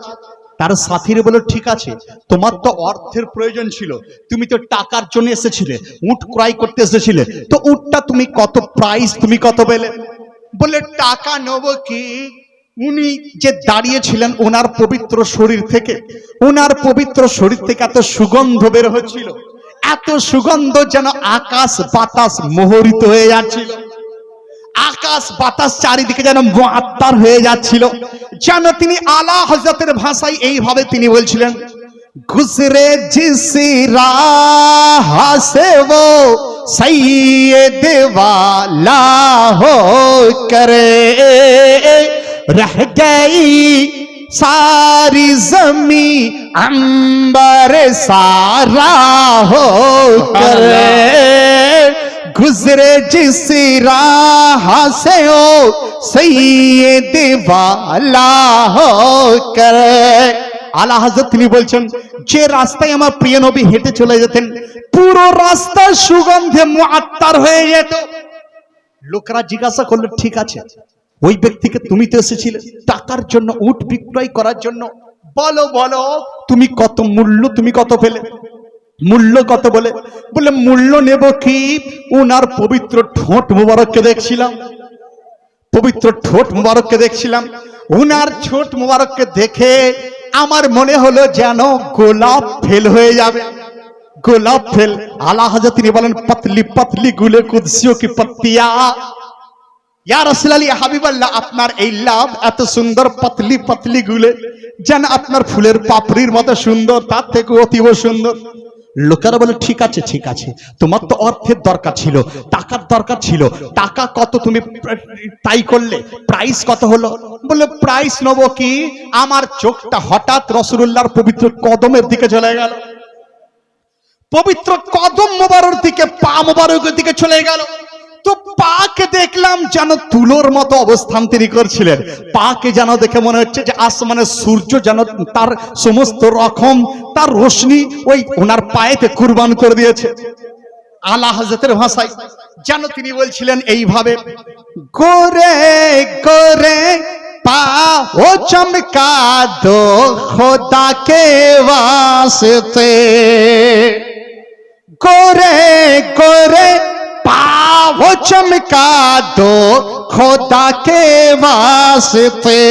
তার সাথীরা বলল ঠিক আছে, তোমার তো অর্থের প্রয়োজন ছিল, তুমি তো টাকার জন্য এসেছিলে, উট ক্রয় করতে এসেছিলে, তো উটটা তুমি কত প্রাইস, তুমি কত পেলে? বলে টাকা নেব কি, উনি যে দাঁড়িয়েছিলেন ওনার পবিত্র শরীর থেকে, ওনার পবিত্র শরীর থেকে এত সুগন্ধ বের হচ্ছিল, এত সুগন্ধ যেন আকাশ বাতাস মোহরিত হয়ে যাচ্ছিল, আকাশ বাতাস চারিদিকে যেন মুআত্তার হয়ে যাচ্ছিল। যেন তিনি আলা হযরতের ভাষায় এইভাবে তিনি বলছিলেন, গুজরে জিস রাহ সে वो सैयद वाला हो करे रह गई सारी जमी अंबर सारा हो करे गुजरे जिस राह से हो सैयद वाला हो करे। আলা হযরত তিনি বলছেন যে রাস্তায় আমার প্রিয় নবী হেঁটে চলে যেতেন পুরো রাস্তা সুগন্ধে মুআত্তার হয়ে যেত। লোকরা জিজ্ঞাসা করলো ঠিক আছে, ওই ব্যক্তিকে তুমি তো এসেছিলে টাকার জন্য, উট বিক্রয় করার জন্য, বলো বলো তুমি কত মূল্য, তুমি কত পেলে, মূল্য কত? বলে বলে মূল্য নেব কি, উনার পবিত্র ঠোঁট মুবারককে দেখছিলাম, পবিত্র ঠোঁট মুবারককে দেখছিলাম, উনার ঠোঁট মুবারককে দেখে আমার মনে হলো যেন গোলাপ ফেল হয়ে যাবে, গোলাপ ফেল। আলা হযরত তিনি বলেন পতলি পতলি গুলে কুদসিও কি পত্তিয়া, ইয়া রাসূলুল্লাহ ইয়া হাবিবাল্লাহ, আপনার এই লাভ এত সুন্দর পতলি পতলি গুলে যেন আপনার ফুলের পাপড়ির মতো সুন্দর, তার থেকে অতীব সুন্দর। লোকেরা বলে ঠিক আছে ঠিক আছে, তোমার তো অর্থের দরকার ছিল, টাকার দরকার ছিল, টাকা কত তুমি তাই করলে, প্রাইস কত হলো? বলে প্রাইস নেবো কি, আমার চোখটা হঠাৎ রাসূলুল্লাহর পবিত্র কদমের দিকে চলে গেল, পবিত্র কদম মোবারকের দিকে, পা মোবারকের দিকে চলে গেল। তো পাকে দেখলাম যেন তুলোর মতো অবস্থান তিনি করছিলেন, পাকে যেন দেখে মনে হচ্ছে যে আসমানের সূর্য যেন তার সমস্ত রকম তার রোশনি ওই ওনার পায়েতে কুরবান করে দিয়েছে। আলা হযরতের ভাষায় যেন তিনি বলছিলেন এইভাবে, গোরে গোরে পা ও চমকা দো খোদা কে वास्ते, गोरे गोरे पाओ चमका दो खुदा के वास्ते,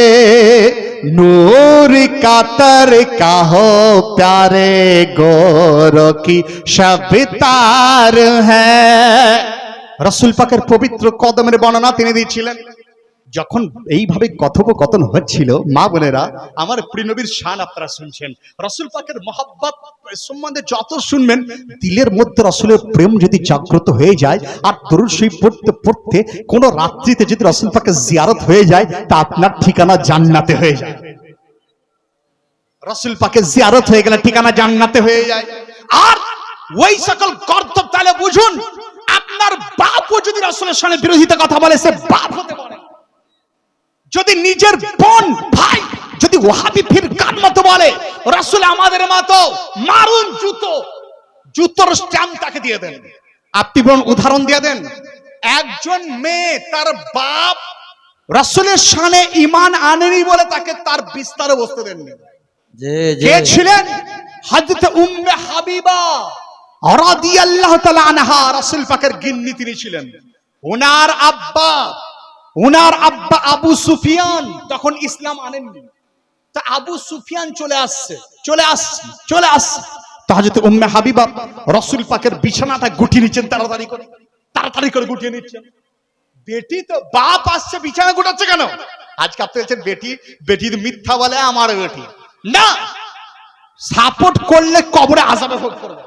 नूर का तरका हो प्यारे गोरों की शब तार है। রাসূল পাকের পবিত্র কদমের বর্ণনা তিনি দিয়েছিলেন। যখন এইভাবে কথোপকথন হচ্ছিল, মা বোনেরা আমার প্রিয় নবীর শান আপনারা শুনছেন, রাসূল পাকের মহব্বত সম্বন্ধে যত শুনবেন দিলের মধ্যে রাসূলের প্রেম যদি জাগ্রত হয়ে যায়, আর দরুদ শরীফ পড়তে পড়তে কোন রাত্রিতে যদি রাসূল পাকের জিয়ারত হয়ে যায়, তা আপনার ঠিকানা জান্নাতে হয়ে যায়। রাসূল পাকের জিয়ারত হয়ে গেলে ঠিকানা জান্নাতে হয়ে যায়। আর ওই সকল কর্তব্য তাহলে বুঝুন, আপনার বাপও যদি রাসূলের সামনে বিরোধিতা কথা বলে, সে বাপ হতে পারে। যদি নিজের বোন ভাই যদি ওয়াহাবি ফিরকার মতো বলে, রাসূল আমাদের মতো, মারুন জুতো, জুতোর স্ট্যাম্প তাকে দিয়ে দেন। আপনি বলুন উদাহরণ দিয়ে দেন, একজন মেয়ে তার বাপ রাসূলের শানে ঈমান আনেনি বলে তাকে তার বিস্তারে বসতে দেননি। কে ছিলেন? হযরত উম্মে হাবিবা রাদিয়াল্লাহু তাআলা আনহা, রাসূল পাকের গিন্নি তিনি ছিলেন। ওনার আব্বা আবু সুফিয়ান তখন ইসলাম আনেননি, তা আবু সুফিয়ান চলে আসছে তো হযরত উম্মে হাবিবা রাসূল পাকের বিছানাটা গুটিয়ে নিচ্ছেন, তাড়াতাড়ি করে গুটিয়ে নিচ্ছেন। বেটি তো বাপ আসছে, বিছানা গুটাচ্ছে কেন? আজকে আপনি বলছেন বেটি মিথ্যা বলে, আমার বেটি না, সাপোর্ট করলে কবরে আযাবে ভোগ করবে,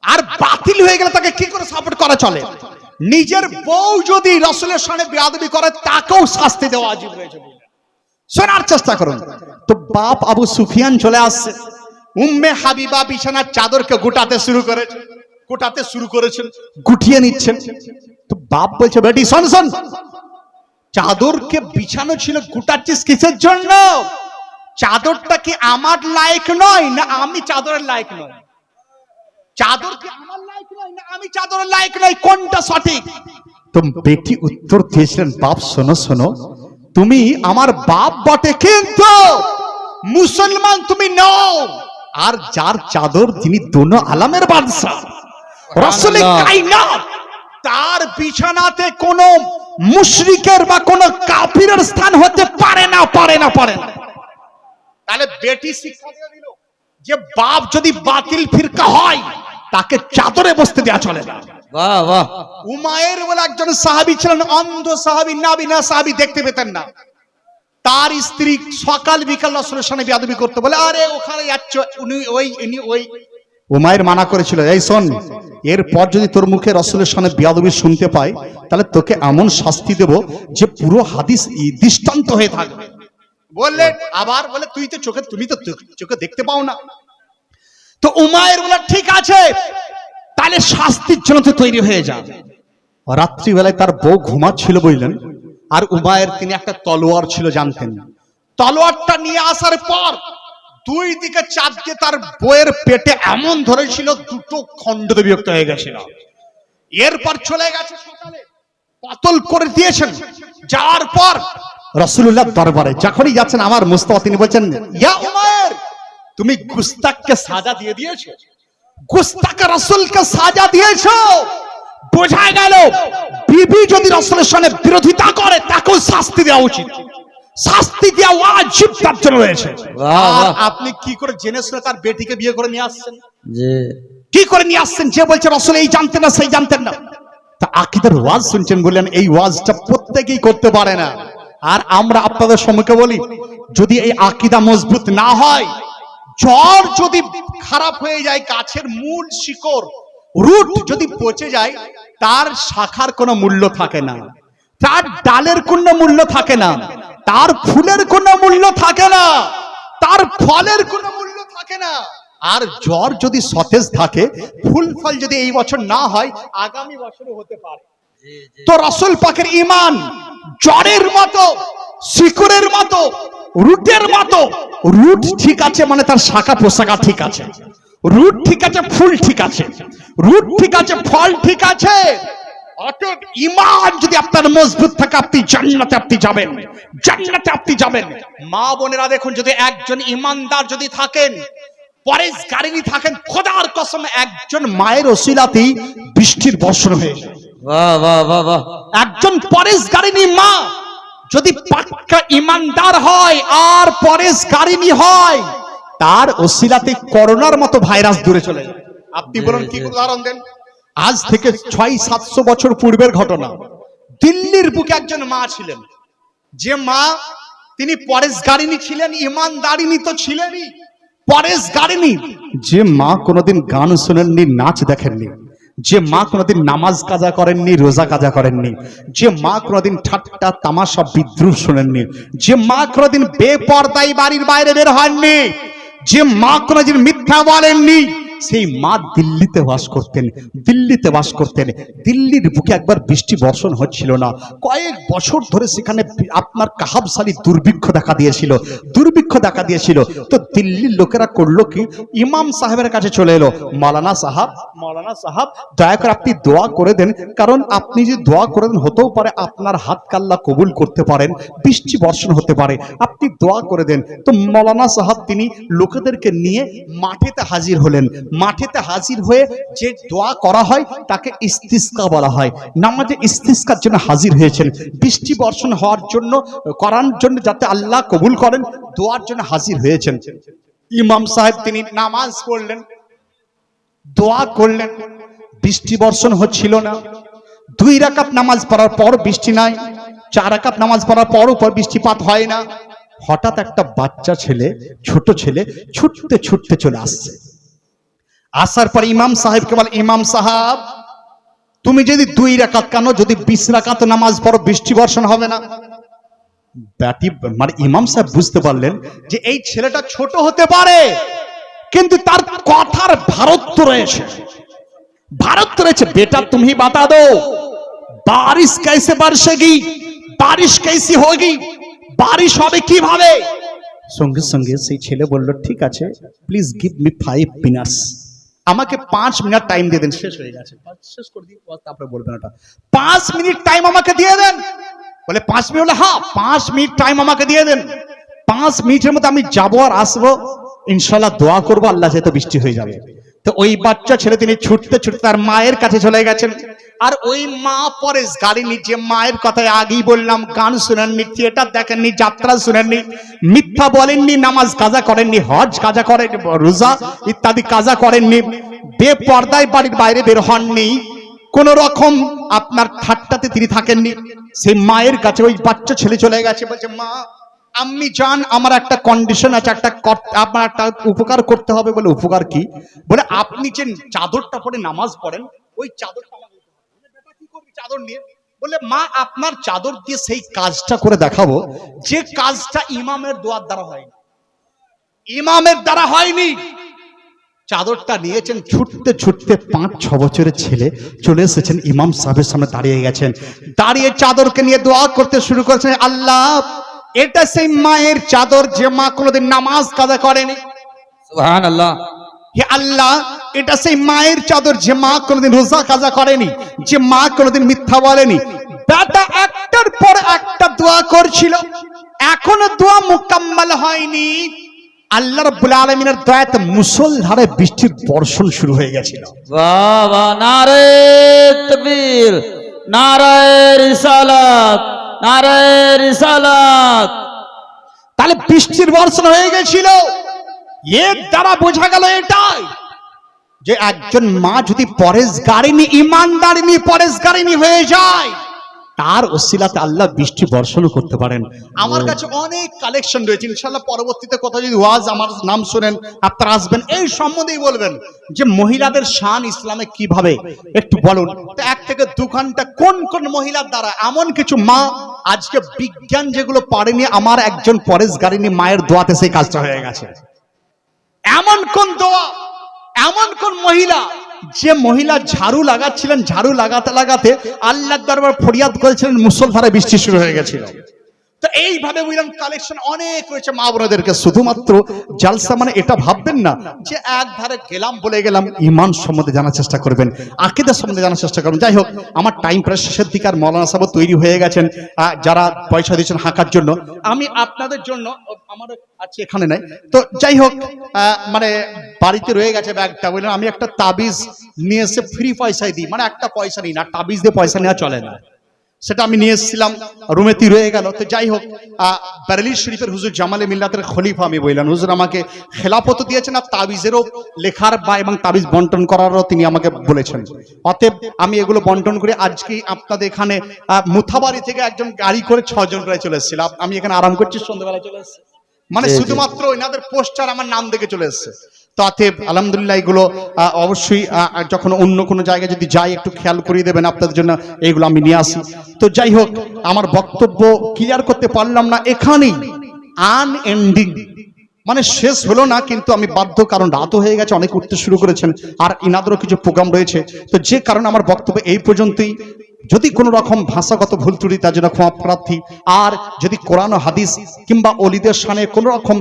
আর বাতিল হয়ে গেলে তাকে কি করে সাপোর্ট করা চলে? নিজের বউ যদি রাসূলের সামনে বেয়াদবি করে, তাকেও শাস্তি দেওয়া ওয়াজিব রয়েছে। শোনার চেষ্টা করুন। তো বাপ আবু সুফিয়ান চলে আসছে, উম্মে হাবিবা বিছানার চাদরকে গোটাতে শুরু করেছেন, গুটিয়ে নিচ্ছেন। তো বাপ বলছে বেটি শোন, চাদরকে বিছানো ছিল গোটাচ্ছিস কিসের জন্য? চাদরটা কি আমার লায়ক নয়, না আমি চাদরের লায়ক নয়? চাদর কি আমার লায়ক নয়, না আমি চাদরের লায়ক নয়? কোনটা সঠিক? তো বেটি উত্তর দিয়েছিলেন, বাপ শোনো শোনো, তুমি আমার বাপ বটে, কিন্তু মুসলমান তুমি নও। আর যার চাদর যিনি দোনো আলামের বাদশা রাসূল কায়নাত, তার বিছানাতে কোন মুশরিকের বা কোন কাফিরের স্থান হতে পারে না, পারে না, পারে না। তাহলে বেটি শিক্ষা দিয়ে দিল যে বাপ যদি বাতিল ফিরকা হয় তাকে চাদরে বসতে দেওয়া চলে না। বাহ বাহ। উমায়ের বলে একজন সাহাবী ছিলেন, অন্ধ সাহাবী, নাবিনা সাহাবী, দেখতে পেতেন না। তার স্ত্রী সকাল বিকাল রাসূলের সামনে বেয়াদবি করতে বলে, আরে ওখানে যাচ্ছ, উনি ওই ইনি ওই। উমায়ের মানা করেছিল, এই শোন, এরপর যদি তোর মুখে রাসূলের সামনে বেয়াদবি শুনতে পাই তাহলে তোকে এমন শাস্তি দেব যে পুরো হাদিস দৃষ্টান্ত হয়ে থাকবে। বললে আবার বলে, তুমি তো চোখে দেখতে পাও না। তো উমায়ের বলে, ঠিক আছে, তাহলে শাস্তির জন্য তো তৈরি হয়ে যা। রাত্রিবেলায় তার বউ ঘুমাচ্ছিল বললেন, আর উমায়ের তিনি একটা তলোয়ার ছিল জানতেন। তলোয়ারটা নিয়ে আসার পর দুই দিকে চাঁদকে তার বউয়ের পেটে এমন ধরেছিল দুটো খণ্ডতে বিভক্ত হয়ে গেছিল। এরপর চলে গেছে সকালে কতল করে দিয়েছেন। যাওয়ার পর রাসূলুল্লাহ দরবারে যখনই যাচ্ছেন আমার মুস্তাফা তিনি বলছেন, ইয়া উমায়ের, তুমি গুস্তাখকে সাজা দিয়ে দিয়েছো, গুস্তাখ রাসূলকে সাজা দিয়েছো। বোঝা গেল বিবি যদি রাসূলের সামনে বিরোধিতা করে তাকেও শাস্তি দেওয়া উচিত, শাস্তি দেওয়া ওয়াজিব তার জন্য রয়েছে। আর আপনি কি করে জেনে শুনে তার বেটিকে বিয়ে করে নিয়ে আসছেন? কি করে নিয়ে আসছেন? যে বলছে রাসূল এই জানতেন না সেই জানতেন না। তা আকীদার ওয়াজ শুনছেন বললেন, এই ওয়াজটা প্রত্যেকেই করতে পারে না। আর আমরা আপনাদের সম্মুখে বলি, যদি এই আকীদা মজবুত না হয়, জ্বর যদি খারাপ হয়ে যায়, গাছের মূল শিকড় রুট যদি পচে যায়, তার শাখার কোনো মূল্য থাকে না, তার ডালের কোনো মূল্য থাকে না, তার ফুলের কোনো মূল্য থাকে না, তার ফলের কোনো মূল্য থাকে না। আর জ্বর যদি সতেজ থাকে, ফুল ফল যদি এই বছর না হয়, আগামী বছরে হতে পারে। তো রাসূল পাকের ঈমান জ্বরের মতো, শিকড়ের মতো, রুটের মতো। রুট ঠিক আছে মানে তার শাখা প্রশাখা ঠিক আছে, রুট ঠিক আছে, ফুল ঠিক আছে, রুট ঠিক আছে, ফল ঠিক আছে। অতএব ঈমান যদি আপনার মজবুত থাকে, আপনি জান্নাতে আপনি যাবেন, জান্নাতে আপনি যাবেন। মা বোনেরা দেখুন, যদি একজন ঈমানদার যদি থাকেন, পরেশগারিনী থাকেন, খোদার কসম একজন মায়ের ওসিলাতেই বৃষ্টির বর্ষণ হয়ে যায়। বাহ বাহ বাহ বাহ। একজন পরেশগারিনী মা যদি পাক্কা ঈমানদার হয় আর পরেশগারিনী হয়, তার ওসিলাতে করোনার মতো ভাইরাস দূরে চলে যায়। আপনি বলুন কি উদাহরণ দেন? আজ থেকে 600-700 বছর পূর্বের ঘটনা। দিল্লির বুকে একজন মা ছিলেন, যে মা তিনি পরেশগারিনী ছিলেন, ঈমানদারিনী তো ছিলেনই, পরেশগারিনী। যে মা কোনোদিন গান শোনেননি, নাচ দেখেননি, যে মা কোনোদিন নামাজ কাজা করেননি, রোজা কাজা করেননি, যে মা কোনোদিন ঠাট্টা তামাশা বিদ্রুপ শোনেননি, যে মা কোনোদিন বেপরদাই বাড়ির বাইরে বের হননি, যে মা কোনোদিন মিথ্যা বলেননি, সেই মা দিল্লিতে বাস করতেন, দিল্লিতে বাস করতেন। দিল্লির বুকে একবার বৃষ্টি বর্ষণ হচ্ছিল না, কয়েক বছর ধরে সেখানে আপনার কাহাবসালি দুর্ভিক্ষ দেখা দিয়েছিল, দুর্ভিক্ষ দেখা দিয়েছিল। তো দিল্লির লোকেরা করলো কি, ইমাম সাহেবের কাছে চলে এলো, মাওলানা সাহাব, মাওলানা সাহাব, দয়া করে আপনি দোয়া করে দেন, কারণ আপনি যদি দোয়া করে দেন হতেও পারে আপনার হাত কাল্লা কবুল করতে পারেন, বৃষ্টি বর্ষণ হতে পারে, আপনি দোয়া করে দেন। তো মাওলানা সাহাব তিনি লোকেদেরকে নিয়ে মাঠেতে হাজির হলেন। মাঠেতে হাজির হয়ে যে দোয়া করা হয় তাকে ইস্তিসকা বলা হয়। নামাজে ইস্তিসকার জন্য হাজির হয়েছেন, বৃষ্টি বর্ষণ হওয়ার জন্য, করার জন্য, যাতে আল্লাহ কবুল করেন, দোয়ার জন্য হাজির হয়েছেন। ইমাম সাহেব তিনি নামাজ পড়লেন, দোয়া করলেন, বৃষ্টি বর্ষণ হচ্ছিল না। 2 রাকাত নামাজ পড়ার পর বৃষ্টি নাই, 4 রাকাত নামাজ পড়ার পরও বৃষ্টিপাত হয় না। হঠাৎ একটা বাচ্চা ছেলে, ছোট ছেলে ছুটতে ছুটতে চলে আসছে। আসার পর ইমাম সাহেবকে বলে, ইমাম সাহেব তুমি যদি 2 রাকাত কেন, যদি 20 রাকাত নামাজ পড়ো বৃষ্টি বর্ষণ হবে না। ব্যাটি মানে ইমাম সাহেব বুঝতে পারলেন যে এই ছেলেটা ছোট হতে পারে, কিন্তু তার কথার ভারত রয়েছে, ভারত রয়েছে। বেটা তুমি বাতা দো বারিশ कैसे बरसेगी, বারিশ कैसी होगी, বারিশ হবে কিভাবে? সঙ্গে সঙ্গে সেই ছেলে বলল ঠিক আছে, প্লিজ গিভ মি 5 মিনিটস, আমাকে 5 মিনিট টাইম দিয়ে দেন। শেষ হয়ে গেছে, শেষ করে দিই, তারপরে বলবেন ওটা। 5 মিনিট টাইম আমাকে দিয়ে দেন। বলে 5 মিনিট? বলে হ্যাঁ, 5 মিনিট টাইম আমাকে দিয়ে দেন। 5 মিনিটের মধ্যে আমি যাবো আর আসবো, ইনশাআল্লাহ দোয়া করবো, আল্লাহ যেহেতু বৃষ্টি হয়ে যাবে। তো ওই বাচ্চা ছেলে তিনি ছুটতে ছুটতে তার মায়ের কাছে চলে গেছেন। আর ওই মা পরে গাড়ি নিচে, মায়ের কথায় আগেই বললাম, গান শুনেননি, থিয়েটার দেখেননি, যাত্রা শুনেননি, মিথ্যা বলেননি, নামাজ কাজা করেননি, হজ কাজা করেন, রোজা ইত্যাদি কাজা করেননি, বেপর্দায় বাড়ির বাইরে বের হননি, কোন রকম আপনার ঠাট্টাতে তিনি থাকেননি। সেই মায়ের কাছে ওই বাচ্চা ছেলে চলে গেছে, বলছে মা আম্মি জান, আমার একটা কন্ডিশন আছে, আপনার একটা উপকার করতে হবে। বলে উপকার কি? বলে আপনি যে চাদরটা পরে নামাজ পড়েন, ওই চাদরটা আমাকে দিতে হবে। বলে বেটা কি করবি চাদর নিয়ে? বলে মা আপনার চাদর দিয়ে সেই কাজটা করে দেখাবো যে কাজটা ইমামের দোয়ার দ্বারা হয়নি, ইমামের দ্বারা হয়নি। চাদরটা নিয়েছেন, ছুটতে ছুটতে 5-6 বছরের ছেলে চলে এসেছেন, ইমাম সাহেবের সামনে দাঁড়িয়ে গেছেন। দাঁড়িয়ে চাদরকে নিয়ে দোয়া করতে শুরু করেছেন, আল্লাহ এটা সেই মায়ের চাদর যে মা কোনোদিন নামাজ কাজা করেনি। সুবহানাল্লাহ। হে আল্লাহ এটা সেই মায়ের চাদর যে মা কোনোদিন রোজা কাজা করেনি, যে মা কোনোদিন মিথ্যা বলেনি। বেটা একটার পর একটা দোয়া করছিল, এখনো দোয়া মুকাম্মাল হয়নি। আল্লাহ রাব্বুল আলামিনের দয়াতে মুষলধারে বৃষ্টির বর্ষণ শুরু হয়ে গেছিল। বাহ বাহ, নারে তাকবীর, নারে রিসালাত, নারে রিসালাত। তাহলে বৃষ্টির বর্ষণ হয়ে গেছিল। এর দ্বারা বোঝা গেল এটাই যে একজন মা যদি পরেশগারিনী, ইমানদারিনী পরেশগারিনী হয়ে যায়, তার ওসিলাতে আল্লাহ বৃষ্টি বর্ষণ করতে পারেন। আমার কাছে অনেক কালেকশন রয়েছে, ইনশাআল্লাহ পরবর্তীতে কোথাও যদি ওয়াজ আমার নাম শুনেন, আপনারা আসবেন, এই সম্বন্ধেই বলবেন যে মহিলাদের শান ইসলামে কিভাবে, একটু বলুন। তো 1 থেকে 2 ঘন্টা কোন কোন মহিলার দ্বারা এমন কিছু মা আজকে বিজ্ঞান যেগুলো পারেনি, আমার একজন পরেশগারিনী মায়ের দোয়াতে সেই কাজটা হয়ে গেছে। এমন কোন দোয়া, এমন কোন মহিলা, যে মহিলা ঝাড়ু লাগাচ্ছিলেন, ঝাড়ু লাগাতে লাগাতে আল্লাহর দরবারে ফরিয়াদ করেছিলেন, মুষলধারে বৃষ্টি শুরু হয়ে গেছিল। তো এইভাবে বুঝলাম কালেকশন অনেক রয়েছে মা বোনদেরকে। শুধুমাত্র জালসা মানে এটা ভাববেন না যে এক ধারে গেলাম বলে গেলাম, ঈমান সম্বন্ধে জানার চেষ্টা করবেন, আকীদা সম্বন্ধে জানার চেষ্টা করবেন। যাই হোক, আমার টাইম প্রায় শেষের দিকে, আর মৌলানা সাহেব তৈরি হয়ে গেছেন যারা পয়সা দিয়েছেন হাঁকার জন্য। আমি আপনাদের জন্য, আমার আছে এখানে নাই, তো যাই হোক মানে বাড়িতে রয়ে গেছে ব্যাগটা, বললাম আমি একটা তাবিজ নিয়ে এসে ফ্রি পয়সায় দিই, মানে একটা পয়সা নিই না, তাবিজ দিয়ে পয়সা নেওয়া চলে না, সেটা আমি নিয়ে এসেছিলাম, রুমেতেই রয়ে গেল। তো যাই হোক, বারেলী শরীফের হুজুর জামালে মিল্লাতের খলিফা আমি বললাম, হুজুর আমাকে খেলাফত দিয়েছেন, আর তাবিজেরও লেখার বা এবং তাবিজ বন্টন করারও তিনি আমাকে বলেছেন। অতএব আমি এগুলো বন্টন করে আজকে আপনাদের এখানে মুথাবাড়ি থেকে একজন গাড়ি করে 6 জন প্রায় চলে এসেছিল। আমি এখানে আরাম করছি, সন্ধ্যাবেলায় চলে এসেছে, মানে শুধুমাত্র এনাদের পোস্টার আমার নাম দেখে চলে এসেছে। তো অতএব আলহামদুলিল্লাহ এগুলো অবশ্যই যখন অন্য কোনো জায়গায় যদি যাই একটু খেয়াল করিয়ে দেবেন, আপনাদের জন্য এইগুলো আমি নিয়ে আসি। তো যাই হোক, আমার বক্তব্য ক্লিয়ার করতে পারলাম না, এখানেই আনএন্ডিং, মানে শেষ হলো না, কিন্তু আমি বাধ্য, কারণ রাতও হয়ে গেছে, অনেক উঠতে শুরু করেছেন, আর ইনাদেরও কিছু প্রোগ্রাম রয়েছে। তো যে কারণে আমার বক্তব্য এই পর্যন্তই। যদি কোনো রকম ভাষাগত ভুল ত্রুটি, তার জন্য ক্ষমা প্রার্থী। আর যদি কোরআন ও হাদিস কিংবা ওলিদের শানে কোনো রকম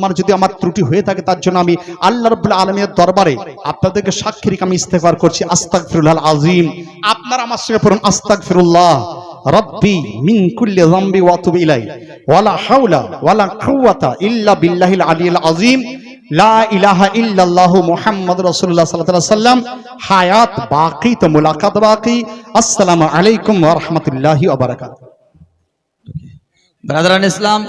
মানে যদি আমার ত্রুটি হয়ে থাকে, তার জন্য আমি আল্লাহ রাব্বুল আলামিনের দরবারে আপনাদেরকে সাক্ষী রেখে আমি ইস্তেগফার করছি, আস্তাগফিরুল্লাহল আযীম। আপনারা আমার সঙ্গে পড়ুন, আস্তাগফিরুল্লাহ রব্বি মিন কুল্লি যামবি ওয়া আতুবু ইলাইহি ওয়ালা হাওলা ওয়ালা কুওয়াতা ইল্লা বিল্লাহিল আলিয়্যিল আযীম। লা ইলাহা ইল্লাল্লাহু মুহাম্মাদুর রাসূলুল্লাহ সাল্লাল্লাহু আলাইহি ওয়াসাল্লাম। হায়াত বাকি তো মুলাকাত বাকি। আসসালামু আলাইকুম ওয়া রাহমাতুল্লাহি ওয়া বারাকাতুহু। ব্রাদারান ইসলাম।